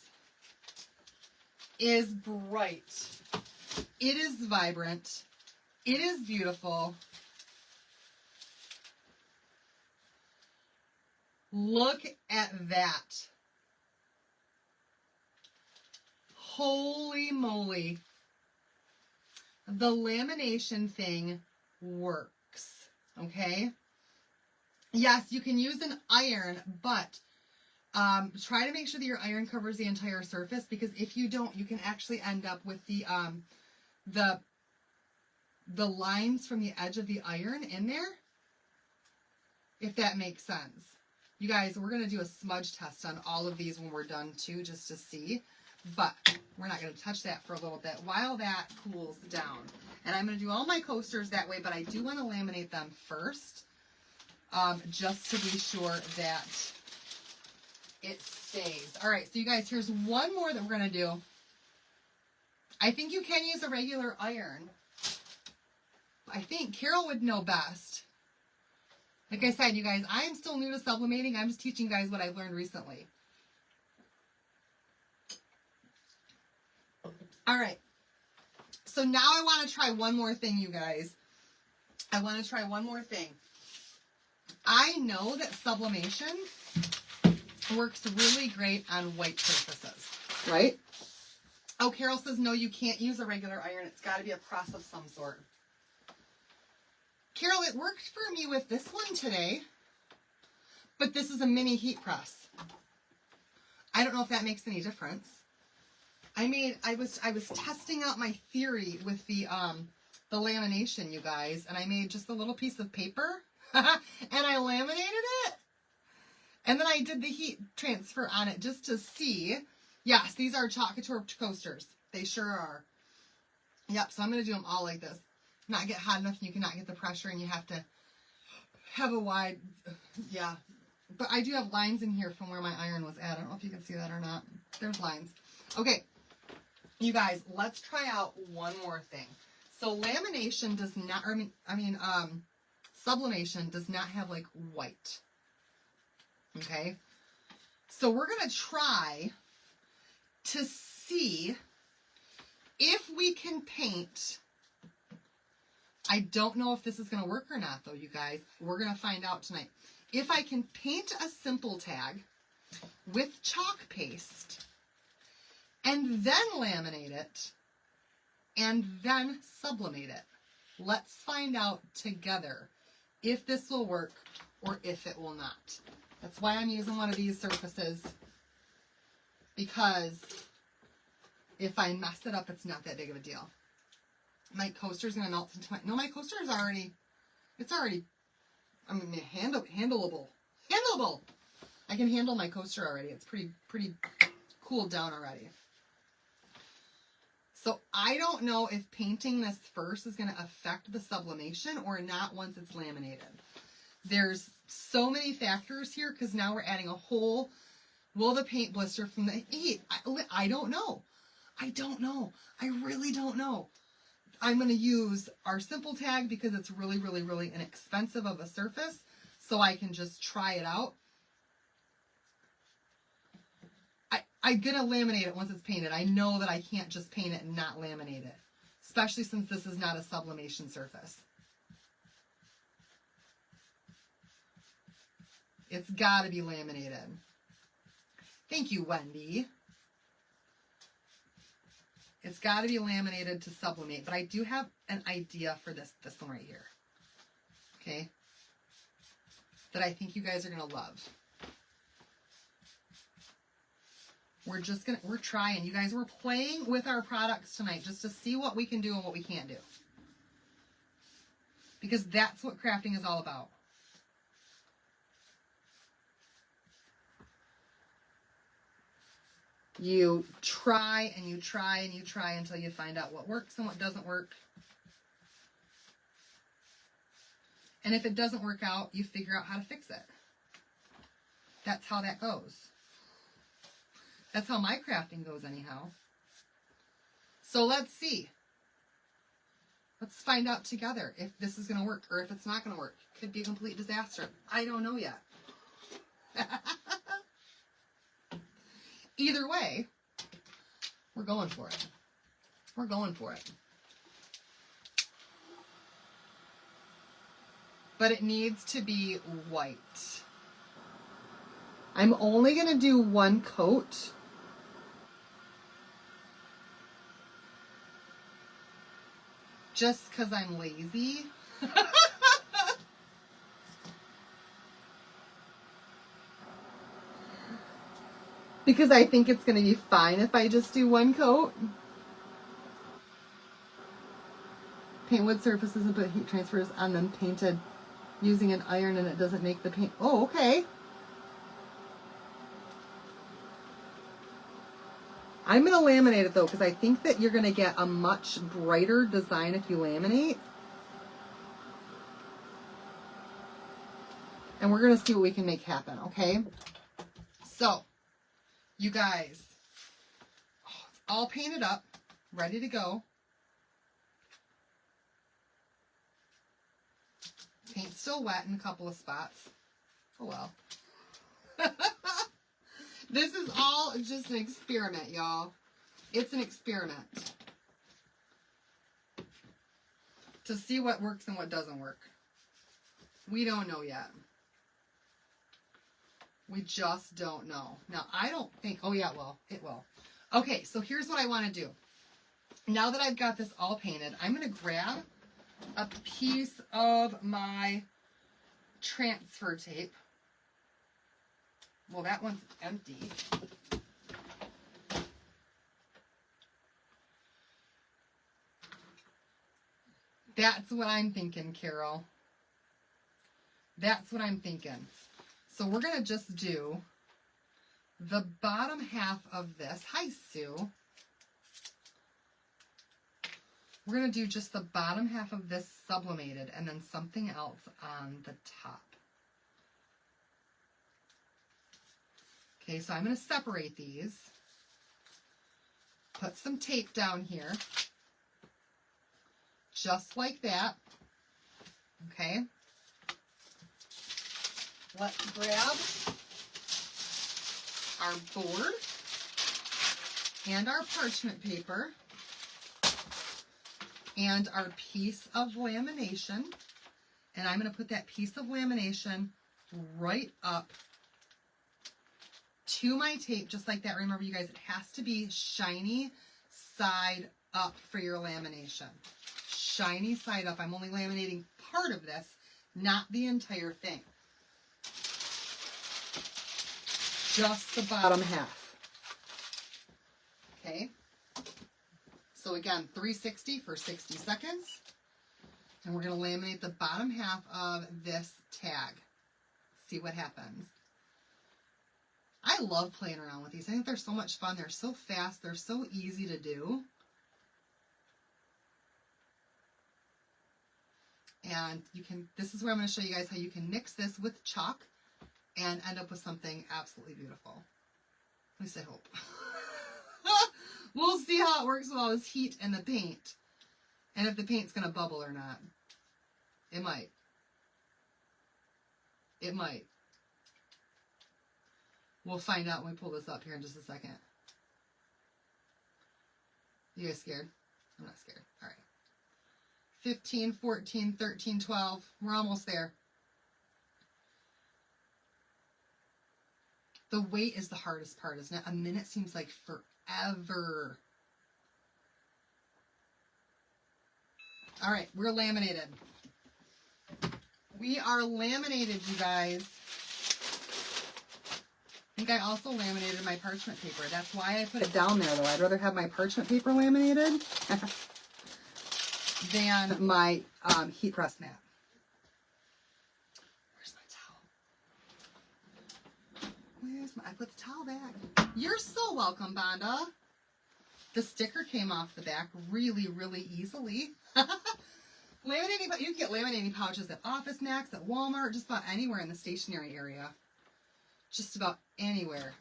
S1: is bright. It is vibrant. It is beautiful. Look at that. Holy moly. The lamination thing works, okay? Yes, you can use an iron, but try to make sure that your iron covers the entire surface, because if you don't, you can actually end up with the lines from the edge of the iron in there, if that makes sense. You guys, we're going to do a smudge test on all of these when we're done too, just to see, but we're not going to touch that for a little bit while that cools down. And I'm going to do all my coasters that way, but I do want to laminate them first, just to be sure that it stays. All right, so you guys, here's one more that we're going to do. I think you can use a regular iron. I think Carol would know best. Like I said, you guys, I'm still new to sublimating. I'm just teaching you guys what I've learned recently. All right. So now I want to try one more thing, you guys. I want to try one more thing. I know that sublimation works really great on white surfaces, right? Oh, Carol says, no, you can't use a regular iron. It's got to be a press of some sort. Carol, it worked for me with this one today, but this is a mini heat press. I don't know if that makes any difference. I was testing out my theory with the lamination, you guys, and I made just a little piece of paper and I laminated it. And then I did the heat transfer on it just to see. Yes, these are Chalk Couture coasters. They sure are. Yep, so I'm going to do them all like this. Not get hot enough and you cannot get the pressure and you have to have a wide, yeah. But I do have lines in here from where my iron was at. I don't know if you can see that or not. There's lines. Okay, you guys, let's try out one more thing. So lamination does not, sublimation does not have like white. Okay, so we're going to try to see if we can paint. I don't know if this is going to work or not, though, you guys. We're going to find out tonight. If I can paint a simple tag with chalk paste and then laminate it and then sublimate it. Let's find out together if this will work or if it will not. That's why I'm using one of these surfaces, because if I mess it up, it's not that big of a deal. My coaster's going to melt into my... No, my coaster is already... It's already... handleable. Handleable! I can handle my coaster already. It's pretty cooled down already. So I don't know if painting this first is going to affect the sublimation or not once it's laminated. There's so many factors here because now we're adding a whole... Will the paint blister from the heat? I don't know. I don't know. I really don't know. I'm going to use our simple tag because it's really, really, really inexpensive of a surface. So I can just try it out. I'm going to laminate it once it's painted. I know that I can't just paint it and not laminate it. Especially since this is not a sublimation surface. It's got to be laminated. Thank you, Wendy. It's got to be laminated to sublimate, but I do have an idea for this one right here. Okay? That I think you guys are going to love. We're trying. You guys, we're playing with our products tonight just to see what we can do and what we can't do. Because that's what crafting is all about. You try and you try and you try until you find out what works and what doesn't work. And if it doesn't work out, you figure out how to fix it. That's how that goes. That's how my crafting goes anyhow. So let's see. Let's find out together if this is going to work or if it's not going to work. Could be a complete disaster. I don't know yet. Either way, we're going for it. We're going for it. But it needs to be white. I'm only going to do one coat. Just because I'm lazy. Because I think it's going to be fine if I just do one coat. Paint wood surfaces and put heat transfers on them painted using an iron and it doesn't make the paint. Oh, okay. I'm going to laminate it though because I think that you're going to get a much brighter design if you laminate. And we're going to see what we can make happen, okay? So, you guys, it's all painted up, ready to go. Paint's still wet in a couple of spots. Oh well. This is all just an experiment, y'all. It's an experiment to see what works and what doesn't work. We don't know yet. We just don't know. Now, I don't think, oh yeah, well, it will. Okay, so here's what I want to do. Now that I've got this all painted, I'm going to grab a piece of my transfer tape. Well, that one's empty. That's what I'm thinking, Carol. That's what I'm thinking. So we're going to just do the bottom half of this. Hi, Sue. We're going to do just the bottom half of this sublimated and then something else on the top. Okay, so I'm going to separate these. Put some tape down here. Just like that. Okay. Let's grab our board and our parchment paper and our piece of lamination. And I'm going to put that piece of lamination right up to my tape, just like that. Remember, you guys, it has to be shiny side up for your lamination. Shiny side up. I'm only laminating part of this, not the entire thing. Just the bottom half. Okay. So again, 360 for 60 seconds. And we're going to laminate the bottom half of this tag. See what happens. I love playing around with these. I think they're so much fun. They're so fast. They're so easy to do. And you can, this is where I'm going to show you guys how you can mix this with chalk and end up with something absolutely beautiful. At least I hope. We'll see how it works with all this heat and the paint. And if the paint's going to bubble or not. It might. It might. We'll find out when we pull this up here in just a second. You guys scared? I'm not scared. All right. 15, 14, 13, 12. We're almost there. The wait is the hardest part, isn't it? A minute seems like forever. All right, we're laminated. We are laminated, you guys. I think I also laminated my parchment paper. That's why I put it down there, though. I'd rather have my parchment paper laminated than my heat press mat. Where's my towel? I put the towel back. You're so welcome, Bonda. The sticker came off the back really, really easily. Laminating, but you can get laminating pouches at Office Max, at Walmart, just about anywhere in the stationery area. Just about anywhere.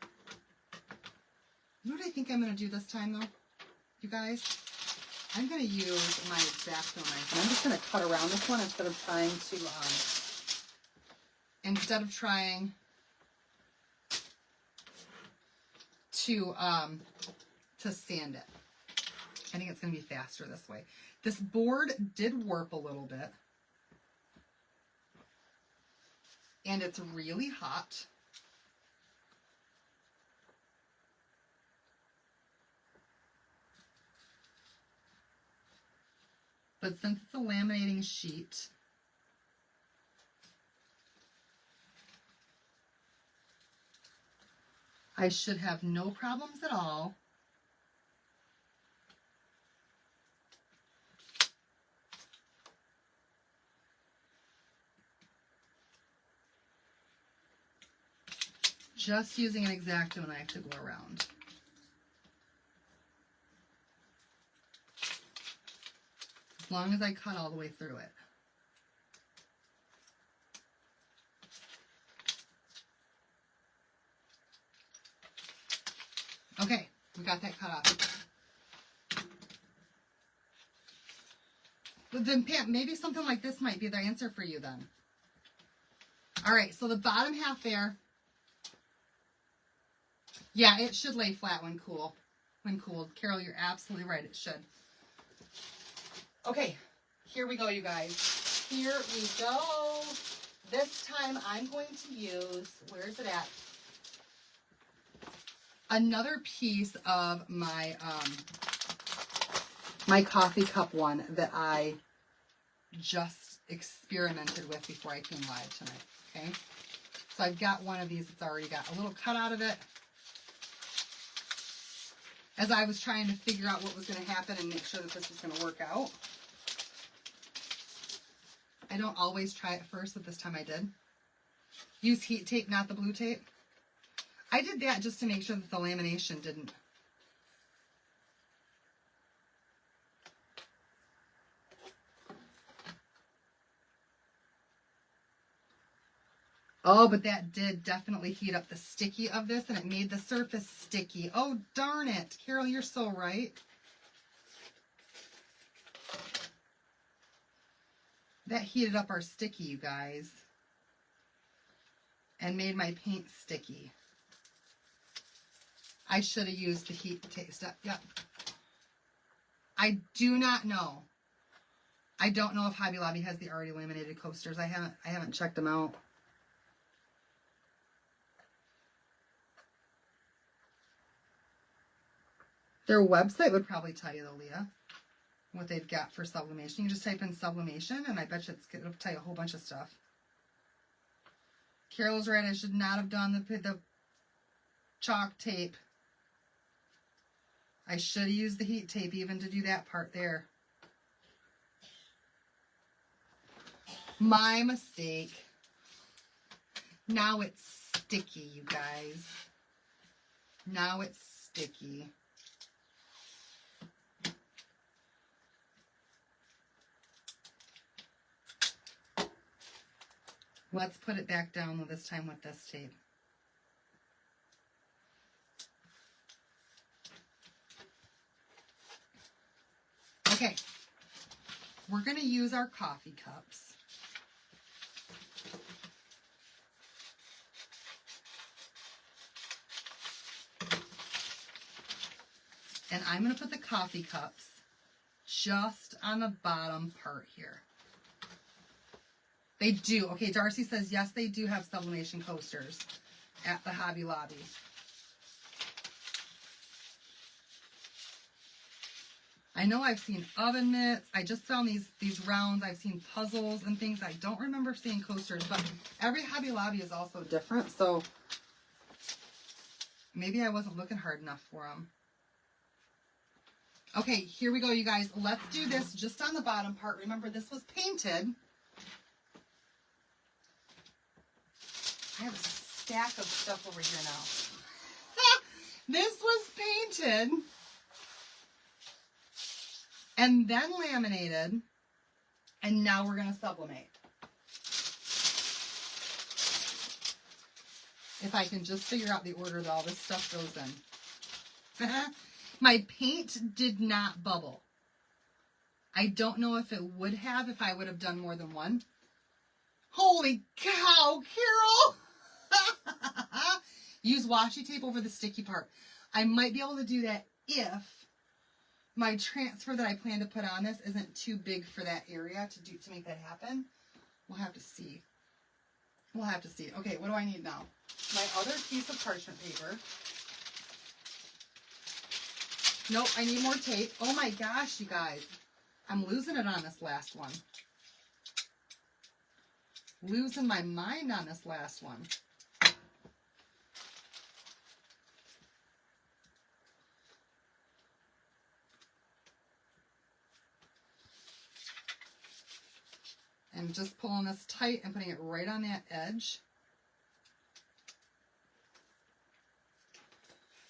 S1: You know what I think I'm going to do this time, though, you guys? I'm going to use my X-Acto knife, and I'm just going to cut around this one instead of trying to sand it. I think it's going to be faster this way. This board did warp a little bit, and it's really hot. But since it's a laminating sheet, I should have no problems at all just using an X-Acto knife to go around. As long as I cut all the way through it. Okay, we got that cut off. But then, Pam, maybe something like this might be the answer for you then. All right, so the bottom half there. Yeah, it should lay flat when cooled. Carol, you're absolutely right. It should. Okay, here we go, you guys. Here we go. This time I'm going to use, where is it at? Another piece of my my coffee cup one that I just experimented with before I came live tonight. Okay, so I've got one of these that's already got a little cut out of it. As I was trying to figure out what was going to happen and make sure that this was going to work out. I don't always try it first, but this time I did. Use heat tape, not the blue tape. I did that just to make sure that the lamination didn't. Oh, but that did definitely heat up the sticky of this, and it made the surface sticky. Oh, darn it. Carol, you're so right. That heated up our sticky, you guys, and made my paint sticky. I should have used the heat tape step. Yep. I do not know. I don't know if Hobby Lobby has the already laminated coasters. I haven't checked them out. Their website would probably tell you though, Leah, what they've got for sublimation. You can just type in sublimation, and I bet you it'll tell you a whole bunch of stuff. Carol's right. I should not have done the chalk tape. I should have used the heat tape even to do that part there. My mistake. Now it's sticky, you guys. Now it's sticky. Let's put it back down this time with this tape. Okay, we're going to use our coffee cups. And I'm going to put the coffee cups just on the bottom part here. They do. Okay, Darcy says, yes, they do have sublimation coasters at the Hobby Lobby. I know I've seen oven mitts. I just found these rounds. I've seen puzzles and things. I don't remember seeing coasters, but every Hobby Lobby is also different, so maybe I wasn't looking hard enough for them. Okay, here we go, you guys. Let's do this just on the bottom part. Remember, this was painted. I have a stack of stuff over here now. This was painted and then laminated, and now we're going to sublimate. If I can just figure out the order that all this stuff goes in. My paint did not bubble. I don't know if it would have if I would have done more than one. Holy cow, Carol! Use washi tape over the sticky part. I might be able to do that if my transfer that I plan to put on this isn't too big for that area to make that happen. We'll have to see. We'll have to see. Okay, what do I need now? My other piece of parchment paper. Nope, I need more tape. Oh my gosh, you guys. I'm losing it on this last one. Losing my mind on this last one. And just pulling this tight and putting it right on that edge.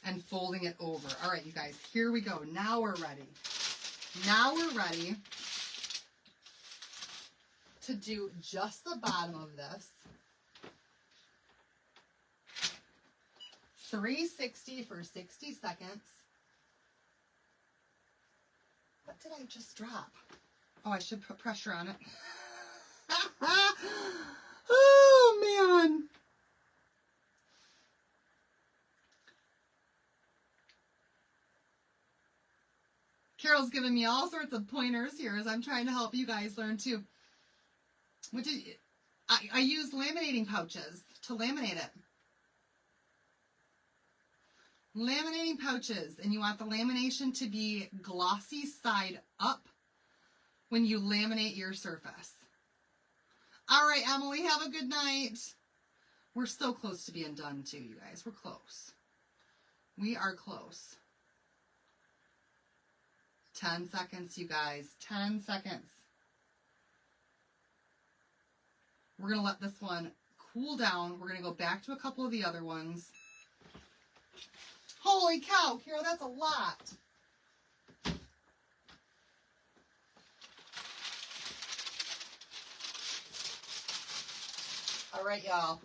S1: And folding it over. All right, you guys, here we go. Now we're ready. Now we're ready to do just the bottom of this. 360 for 60 seconds. What did I just drop? Oh, I should put pressure on it. Oh, man. Carol's giving me all sorts of pointers here as I'm trying to help you guys learn too. I use laminating pouches to laminate it. Laminating pouches, and you want the lamination to be glossy side up when you laminate your surface. All right, Emily, have a good night. We're so close to being done too, you guys. We're close. We are close. 10 seconds, you guys. 10 seconds. We're going to let this one cool down. We're going to go back to a couple of the other ones. Holy cow, Carol, that's a lot. All right, y'all.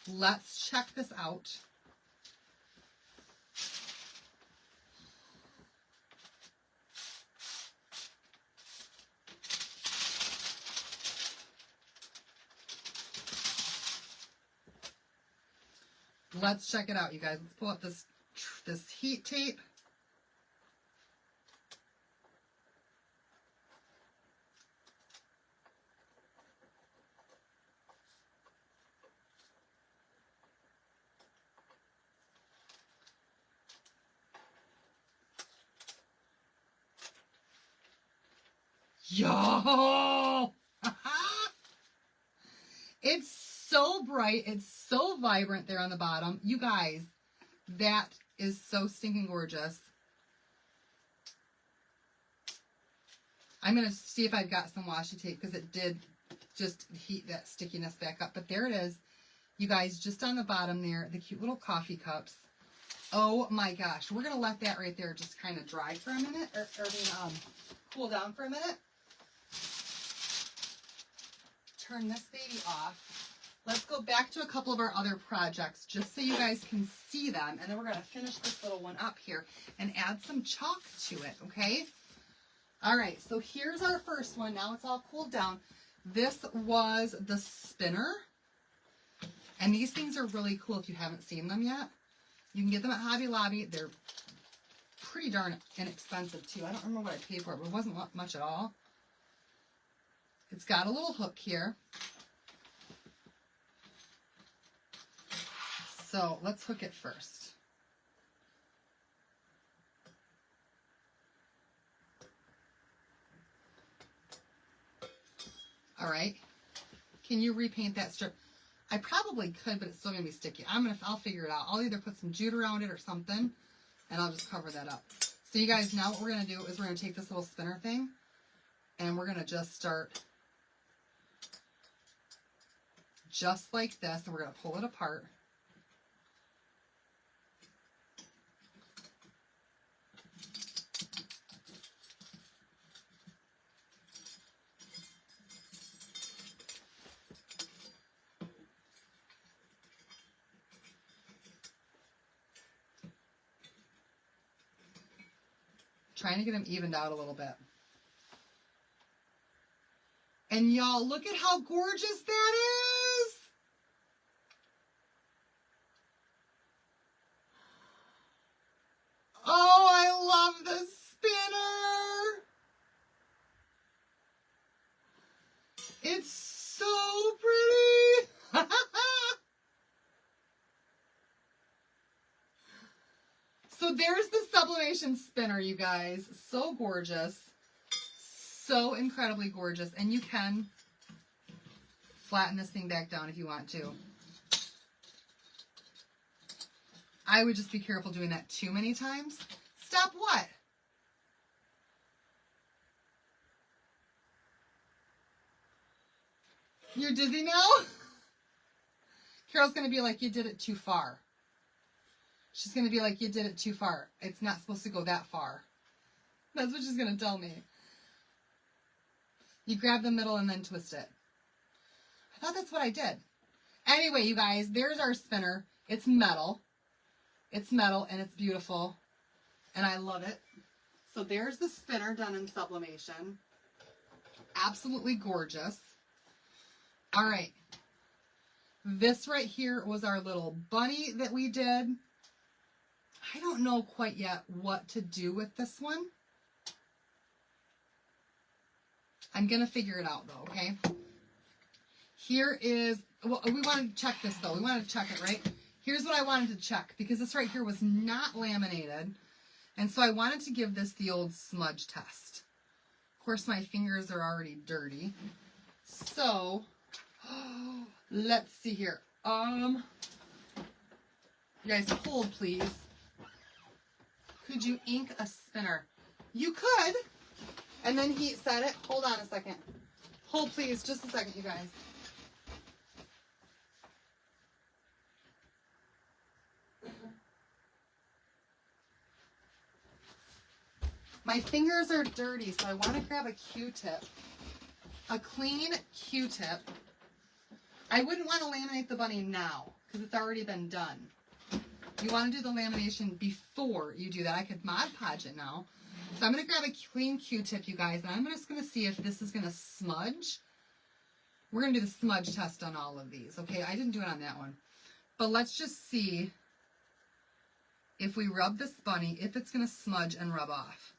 S1: Let's check this out. Let's check it out, you guys. Let's pull up this heat tape. Yo! It's so bright. It's so vibrant there on the bottom. You guys, that is so stinking gorgeous. I'm going to see if I've got some washi tape because it did just heat that stickiness back up. But there it is. You guys, just on the bottom there, the cute little coffee cups. Oh my gosh. We're going to let that right there just kind of dry for a minute, or cool down for a minute. Turn this baby off. Let's go back to a couple of our other projects just so you guys can see them. And then we're going to finish this little one up here and add some chalk to it, okay? All right, so here's our first one. Now it's all cooled down. This was the spinner. And these things are really cool if you haven't seen them yet. You can get them at Hobby Lobby. They're pretty darn inexpensive too. I don't remember what I paid for it, but it wasn't much at all. It's got a little hook here. So let's hook it first. All right. Can you repaint that strip? I probably could, but it's still gonna be sticky. I'll figure it out. I'll either put some jute around it or something, and I'll just cover that up. So you guys, now what we're gonna do is we're gonna take this little spinner thing, and we're gonna just start just like this, and we're gonna pull it apart. Trying to get them evened out a little bit. And y'all, look at how gorgeous that is. Oh, I love this spinner. It's so pretty. So there's the sublimation spinner, you guys. So gorgeous. So incredibly gorgeous. And you can flatten this thing back down if you want to. I would just be careful doing that too many times. Stop what? You're dizzy now? Carol's going to be like, you did it too far. She's going to be like, you did it too far. It's not supposed to go that far. That's what she's going to tell me. You grab the middle and then twist it. I thought that's what I did. Anyway, you guys, there's our spinner. It's metal. It's metal and it's beautiful and I love it. So there's the spinner done in sublimation. Absolutely gorgeous. All right. This right here was our little bunny that we did. I don't know quite yet what to do with this one. I'm going to figure it out though, okay? Here is, well, we wanted to check this though. We wanted to check it, right? Here's what I wanted to check because this right here was not laminated. And so I wanted to give this the old smudge test. Of course, my fingers are already dirty. So, let's see here. You guys hold, please. Could you ink a spinner? You could. And then he said it. Hold on a second. Hold, please. Just a second, you guys. My fingers are dirty, so I want to grab a Q-tip. A clean Q-tip. I wouldn't want to laminate the bunny now because it's already been done. You want to do the lamination before you do that. I could Mod Podge it now. So I'm going to grab a clean Q-tip, you guys, and I'm just going to see if this is going to smudge. We're going to do the smudge test on all of these, okay? I didn't do it on that one. But let's just see if we rub this bunny, if it's going to smudge and rub off.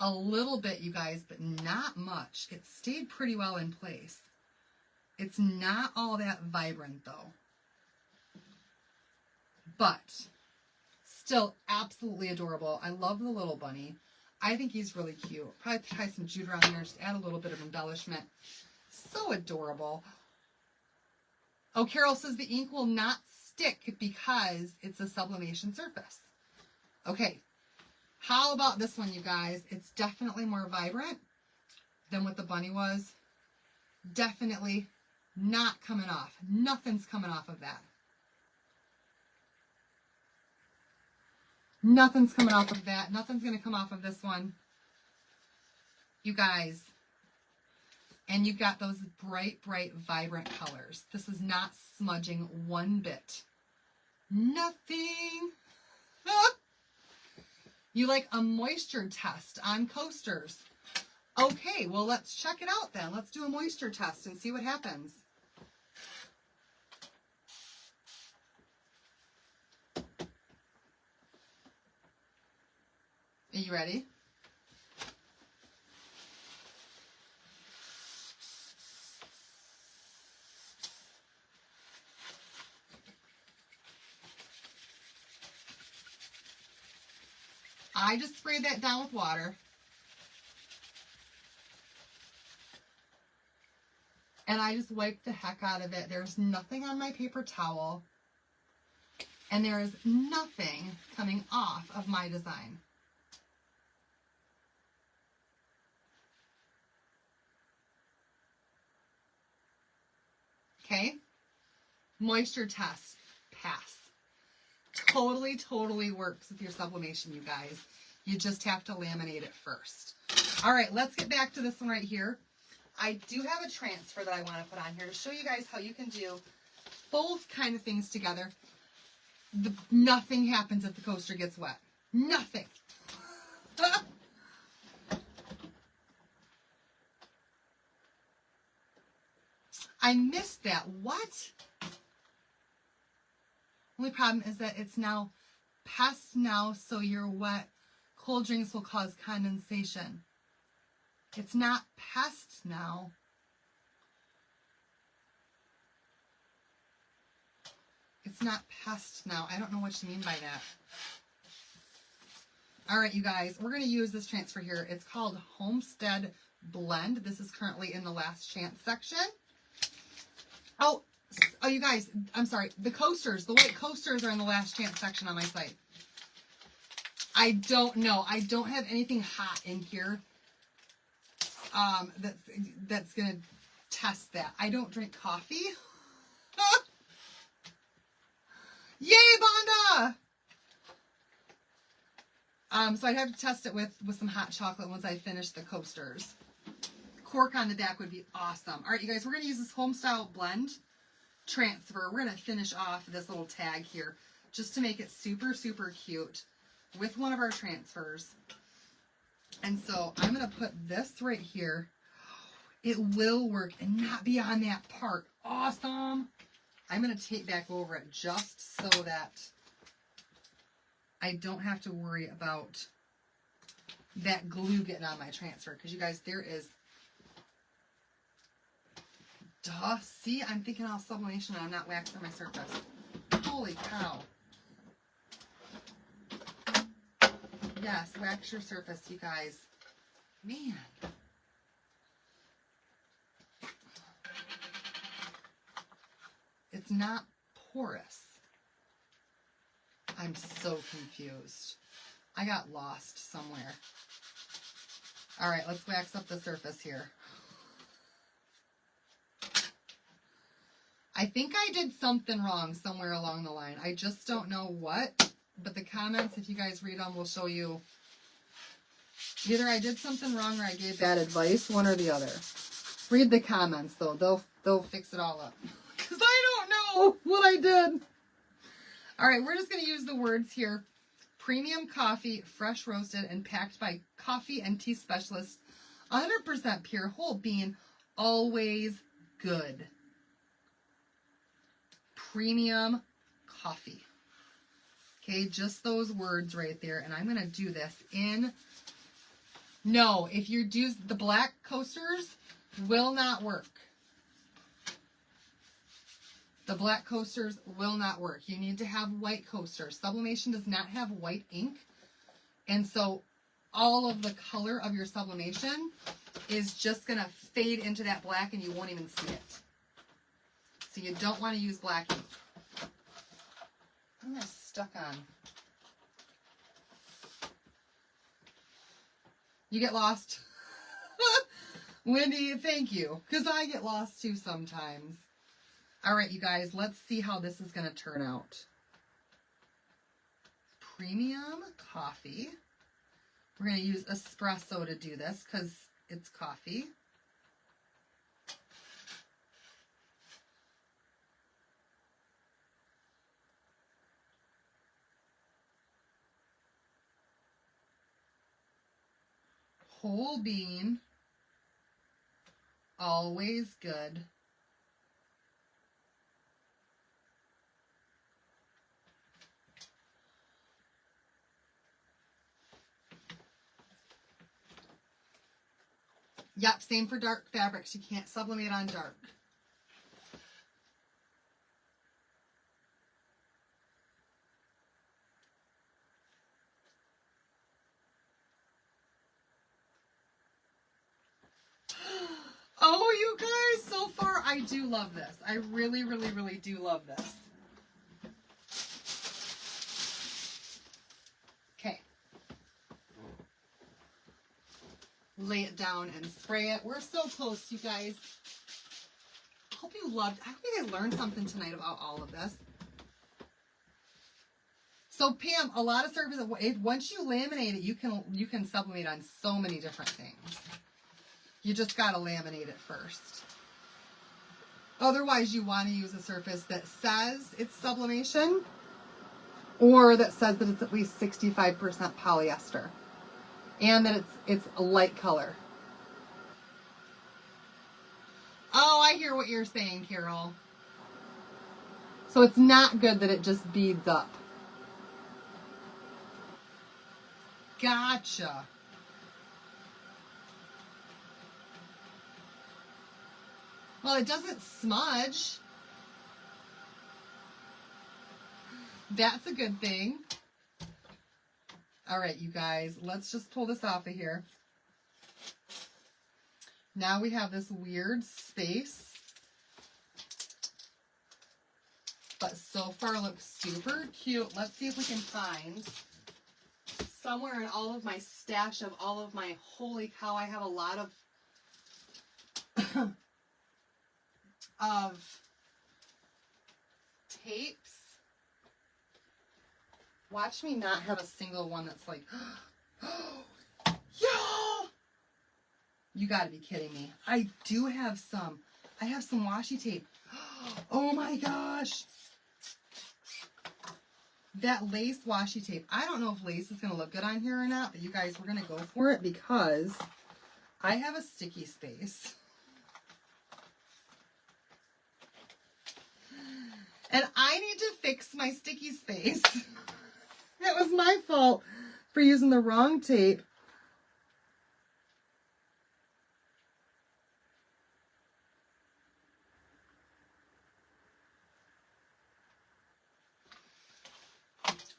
S1: A little bit, you guys, but not much. It stayed pretty well in place. It's not all that vibrant, though. But still absolutely adorable. I love the little bunny. I think he's really cute. Probably tie some jute around there, just add a little bit of embellishment. So adorable. Oh, Carol says the ink will not stick because it's a sublimation surface. Okay. How about this one, you guys? It's definitely more vibrant than what the bunny was. Definitely not coming off. Nothing's coming off of that. Nothing's coming off of that. Nothing's going to come off of this one. You guys. And you've got those bright, bright, vibrant colors. This is not smudging one bit. Nothing. You like a moisture test on coasters. Okay, well, let's check it out then. Let's do a moisture test and see what happens. Are you ready? I just sprayed that down with water. And I just wiped the heck out of it. There's nothing on my paper towel. And there is nothing coming off of my design. Okay? Moisture test. Pass. Totally, totally works with your sublimation, you guys. You just have to laminate it first. All right, let's get back to this one right here. I do have a transfer that I want to put on here to show you guys how you can do both kind of things together. Nothing happens if the coaster gets wet. Nothing. I missed that. What? Only problem is that it's now past now, so your wet cold drinks will cause condensation. It's not past now. It's not past now. I don't know what you mean by that. All right, you guys, we're going to use this transfer here. It's called Homestead Blend. This is currently in the last chance section. Oh, you guys, I'm sorry. The coasters, the white coasters are in the last chance section on my site. I don't know. I don't have anything hot in here that's going to test that. I don't drink coffee. Yay, Bonda! So I'd have to test it with some hot chocolate once I finish the coasters. Cork on the back would be awesome. All right, you guys, we're going to use this Homestyle Blend transfer. We're going to finish off this little tag here. just to make it super, super cute with one of our transfers. And so I'm going to put this right here. It will work and not be on that part. Awesome. I'm going to tape back over it just so that I don't have to worry about that glue getting on my transfer. Because you guys, there is... Duh. See, I'm thinking all sublimation and I'm not waxing my surface. Holy cow. Yes, wax your surface, you guys. Man. It's not porous. I'm so confused. I got lost somewhere. All right, let's wax up the surface here. I think I did something wrong somewhere along the line. I just don't know what, but the comments, if you guys read them, will show you either I did something wrong or I gave bad advice, one or the other. Read the comments, though. They'll fix it all up. Because I don't know what I did. All right, we're just going to use the words here. Premium coffee, fresh roasted and packed by coffee and tea specialists. 100% pure whole bean, always good. Premium coffee. Okay, just those words right there. And I'm going to do this in... No, if you do the black coasters, will not work. The black coasters will not work. You need to have white coasters. Sublimation does not have white ink. And so all of the color of your sublimation is just going to fade into that black and you won't even see it. So you don't want to use black ink. I'm just stuck on. You get lost? Wendy, thank you. Because I get lost too sometimes. All right, you guys, let's see how this is going to turn out. Premium coffee. We're going to use espresso to do this because it's coffee. Whole bean. Always good. Yep, same for dark fabrics. You can't sublimate on dark. Oh, you guys, so far I do love this. I really, really, really do love this. Okay. Lay it down and spray it. We're so close, you guys. I hope you guys learned something tonight about all of this. So Pam, a lot of surfaces, once you laminate it, you can sublimate on so many different things. You just got to laminate it first. Otherwise, you want to use a surface that says it's sublimation or that says that it's at least 65% polyester and that it's a light color. Oh, I hear what you're saying, Carol. So it's not good that it just beads up. Gotcha. Well, it doesn't smudge. That's a good thing. All right, you guys, let's just pull this off of here. Now we have this weird space, but so far looks super cute. Let's see if we can find somewhere in all of my stash of all of my, holy cow, I have a lot of tapes. Watch me not have a single one that's like, yeah! You gotta be kidding me. I do have some. I have some washi tape. Oh my gosh. that lace washi tape. I don't know if lace is going to look good on here or not, but you guys, we're going to go for it because I have a sticky space. And I need to fix my sticky space. It was my fault for using the wrong tape.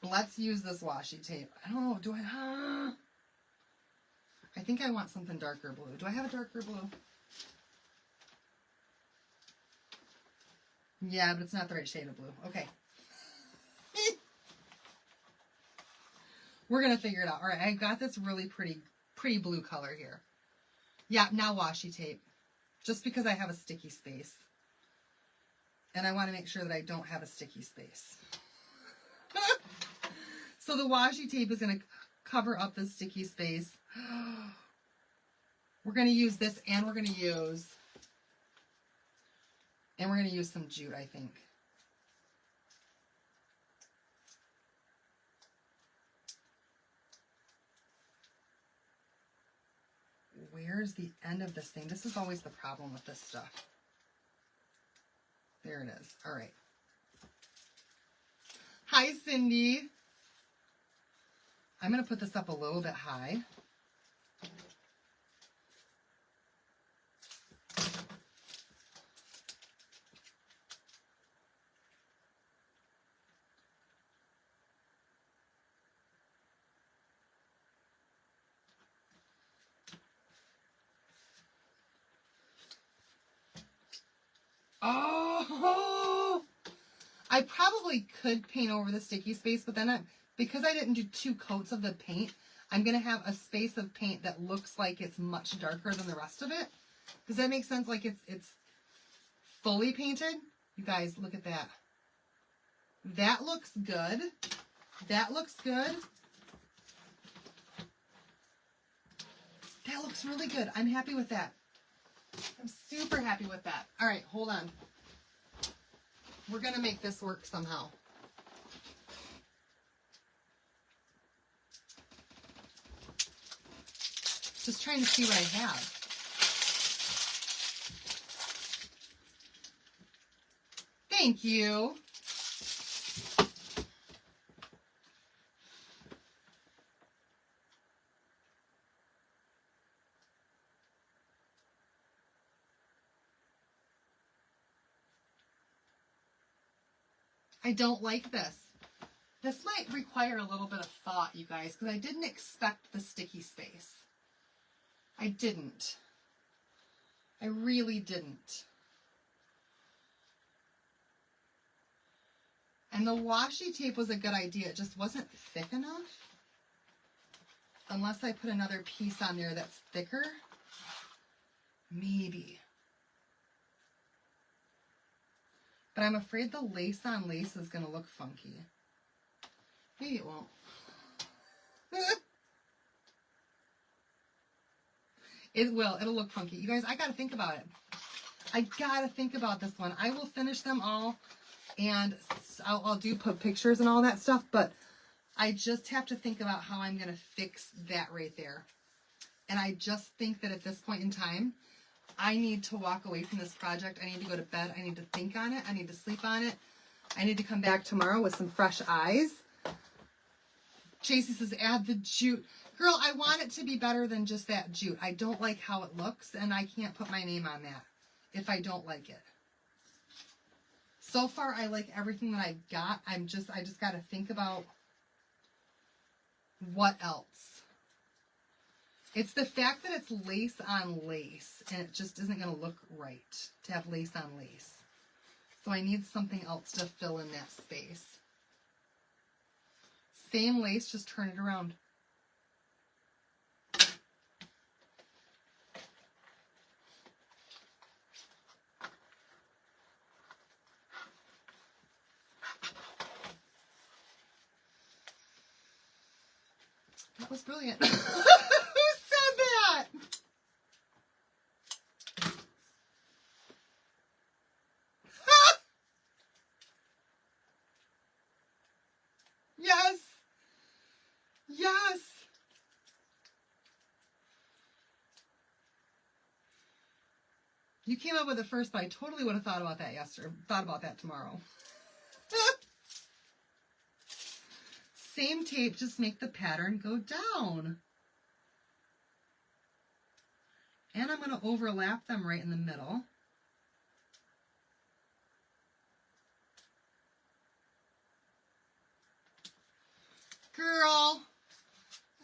S1: Let's use this washi tape. I don't know, I think I want something darker blue. Do I have a darker blue? Yeah, but it's not the right shade of blue. Okay. We're going to figure it out. All right, I got this really pretty blue color here. Yeah, now washi tape. Just because I have a sticky space. And I want to make sure that I don't have a sticky space. So the washi tape is going to cover up the sticky space. We're going to use this, and we're going to use some jute, I think. Where's the end of this thing? This is always the problem with this stuff. There it is. All right. Hi, Cindy. I'm going to put this up a little bit high. Oh, I probably could paint over the sticky space, but then because I didn't do 2 coats of the paint, I'm going to have a space of paint that looks like it's much darker than the rest of it. Does that make sense? Like it's fully painted? You guys, look at that. That looks good. That looks good. That looks really good. I'm happy with that. I'm super happy with that. All right, hold on. We're going to make this work somehow. Just trying to see what I have. Thank you. I don't like this. This might require a little bit of thought, you guys, because I didn't expect the sticky space. I didn't. I really didn't. And the washi tape was a good idea. It just wasn't thick enough. Unless I put another piece on there that's thicker. Maybe. But I'm afraid the lace on lace is going to look funky. Maybe it won't. It will. It'll look funky. You guys, I got to think about it. I got to think about this one. I will finish them all, and I'll put pictures and all that stuff, but I just have to think about how I'm going to fix that right there. And I just think that at this point in time, I need to walk away from this project. I need to go to bed. I need to think on it. I need to sleep on it. I need to come back tomorrow with some fresh eyes. Tracy says, add the jute. Girl, I want it to be better than just that jute. I don't like how it looks, and I can't put my name on that if I don't like it. So far, I like everything that I've got. I just got to think about what else. It's the fact that it's lace on lace, and it just isn't going to look right to have lace on lace. So I need something else to fill in that space. Same lace, just turn it around. That was brilliant. Who said that? You came up with it first, but I totally would have thought about that yesterday. Thought about that tomorrow. Same tape, just make the pattern go down. And I'm going to overlap them right in the middle. Girl,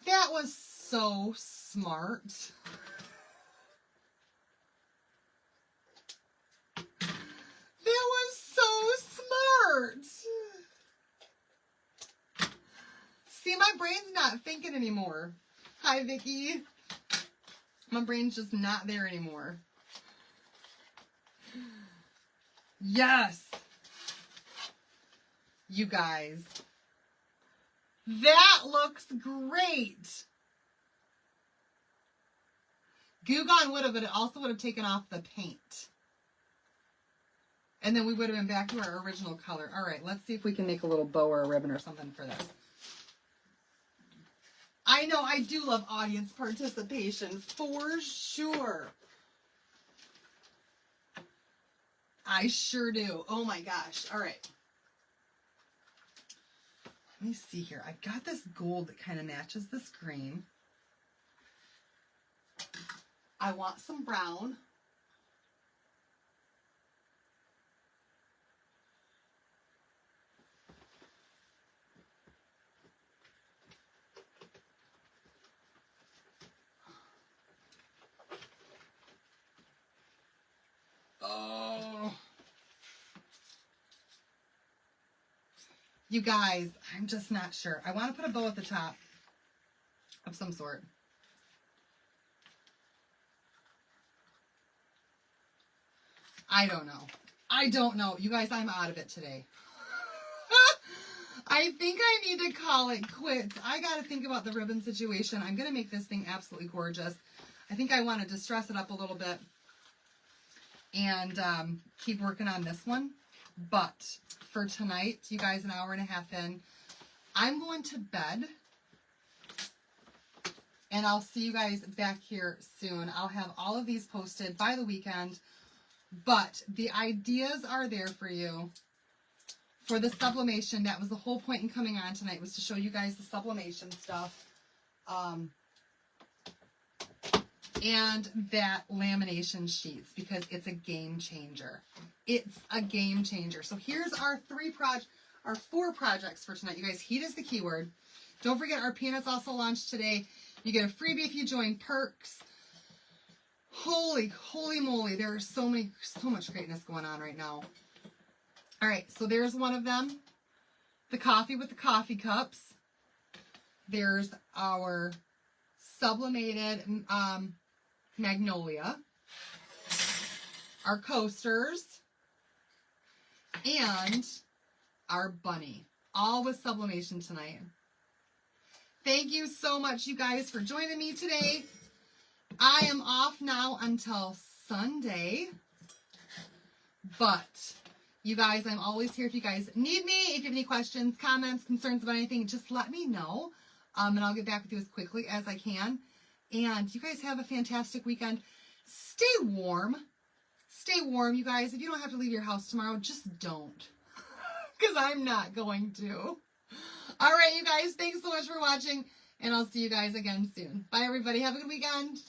S1: that was so smart. That was so smart. See, my brain's not thinking anymore. Hi, Vicki. My brain's just not there anymore. Yes. You guys. That looks great. Goo Gone would have, but it also would have taken off the paint. And then we would have been back to our original color. All right, let's see if we can make a little bow or a ribbon or something for this. I know, I do love audience participation, for sure. I sure do. Oh my gosh. All right. Let me see here. I've got this gold that kind of matches this green. I want some brown. Oh. You guys, I'm just not sure. I want to put a bow at the top of some sort. I don't know. I don't know. You guys, I'm out of it today. I think I need to call it quits. I got to think about the ribbon situation. I'm going to make this thing absolutely gorgeous. I think I want to distress it up a little bit and keep working on this one. But for tonight, you guys, an hour and a half in, I'm going to bed. And I'll see you guys back here soon. I'll have all of these posted by the weekend. But the ideas are there for you for the sublimation. That was the whole point in coming on tonight, was to show you guys the sublimation stuff. And that lamination sheets, because it's a game changer. It's a game changer. So here's our four projects for tonight. You guys, heat is the keyword. Don't forget, our peanuts also launched today. You get a freebie if you join Perks. Holy moly, there's so much greatness going on right now. All right, so there's one of them. The coffee with the coffee cups. There's our sublimated magnolia. Our coasters. And our bunny. All with sublimation tonight. Thank you so much, you guys, for joining me today. I am off now until Sunday. But, you guys, I'm always here if you guys need me. If you have any questions, comments, concerns about anything, just let me know. And I'll get back with you as quickly as I can. And you guys have a fantastic weekend. Stay warm. Stay warm, you guys. If you don't have to leave your house tomorrow, just don't. Because I'm not going to. All right, you guys. Thanks so much for watching. And I'll see you guys again soon. Bye, everybody. Have a good weekend.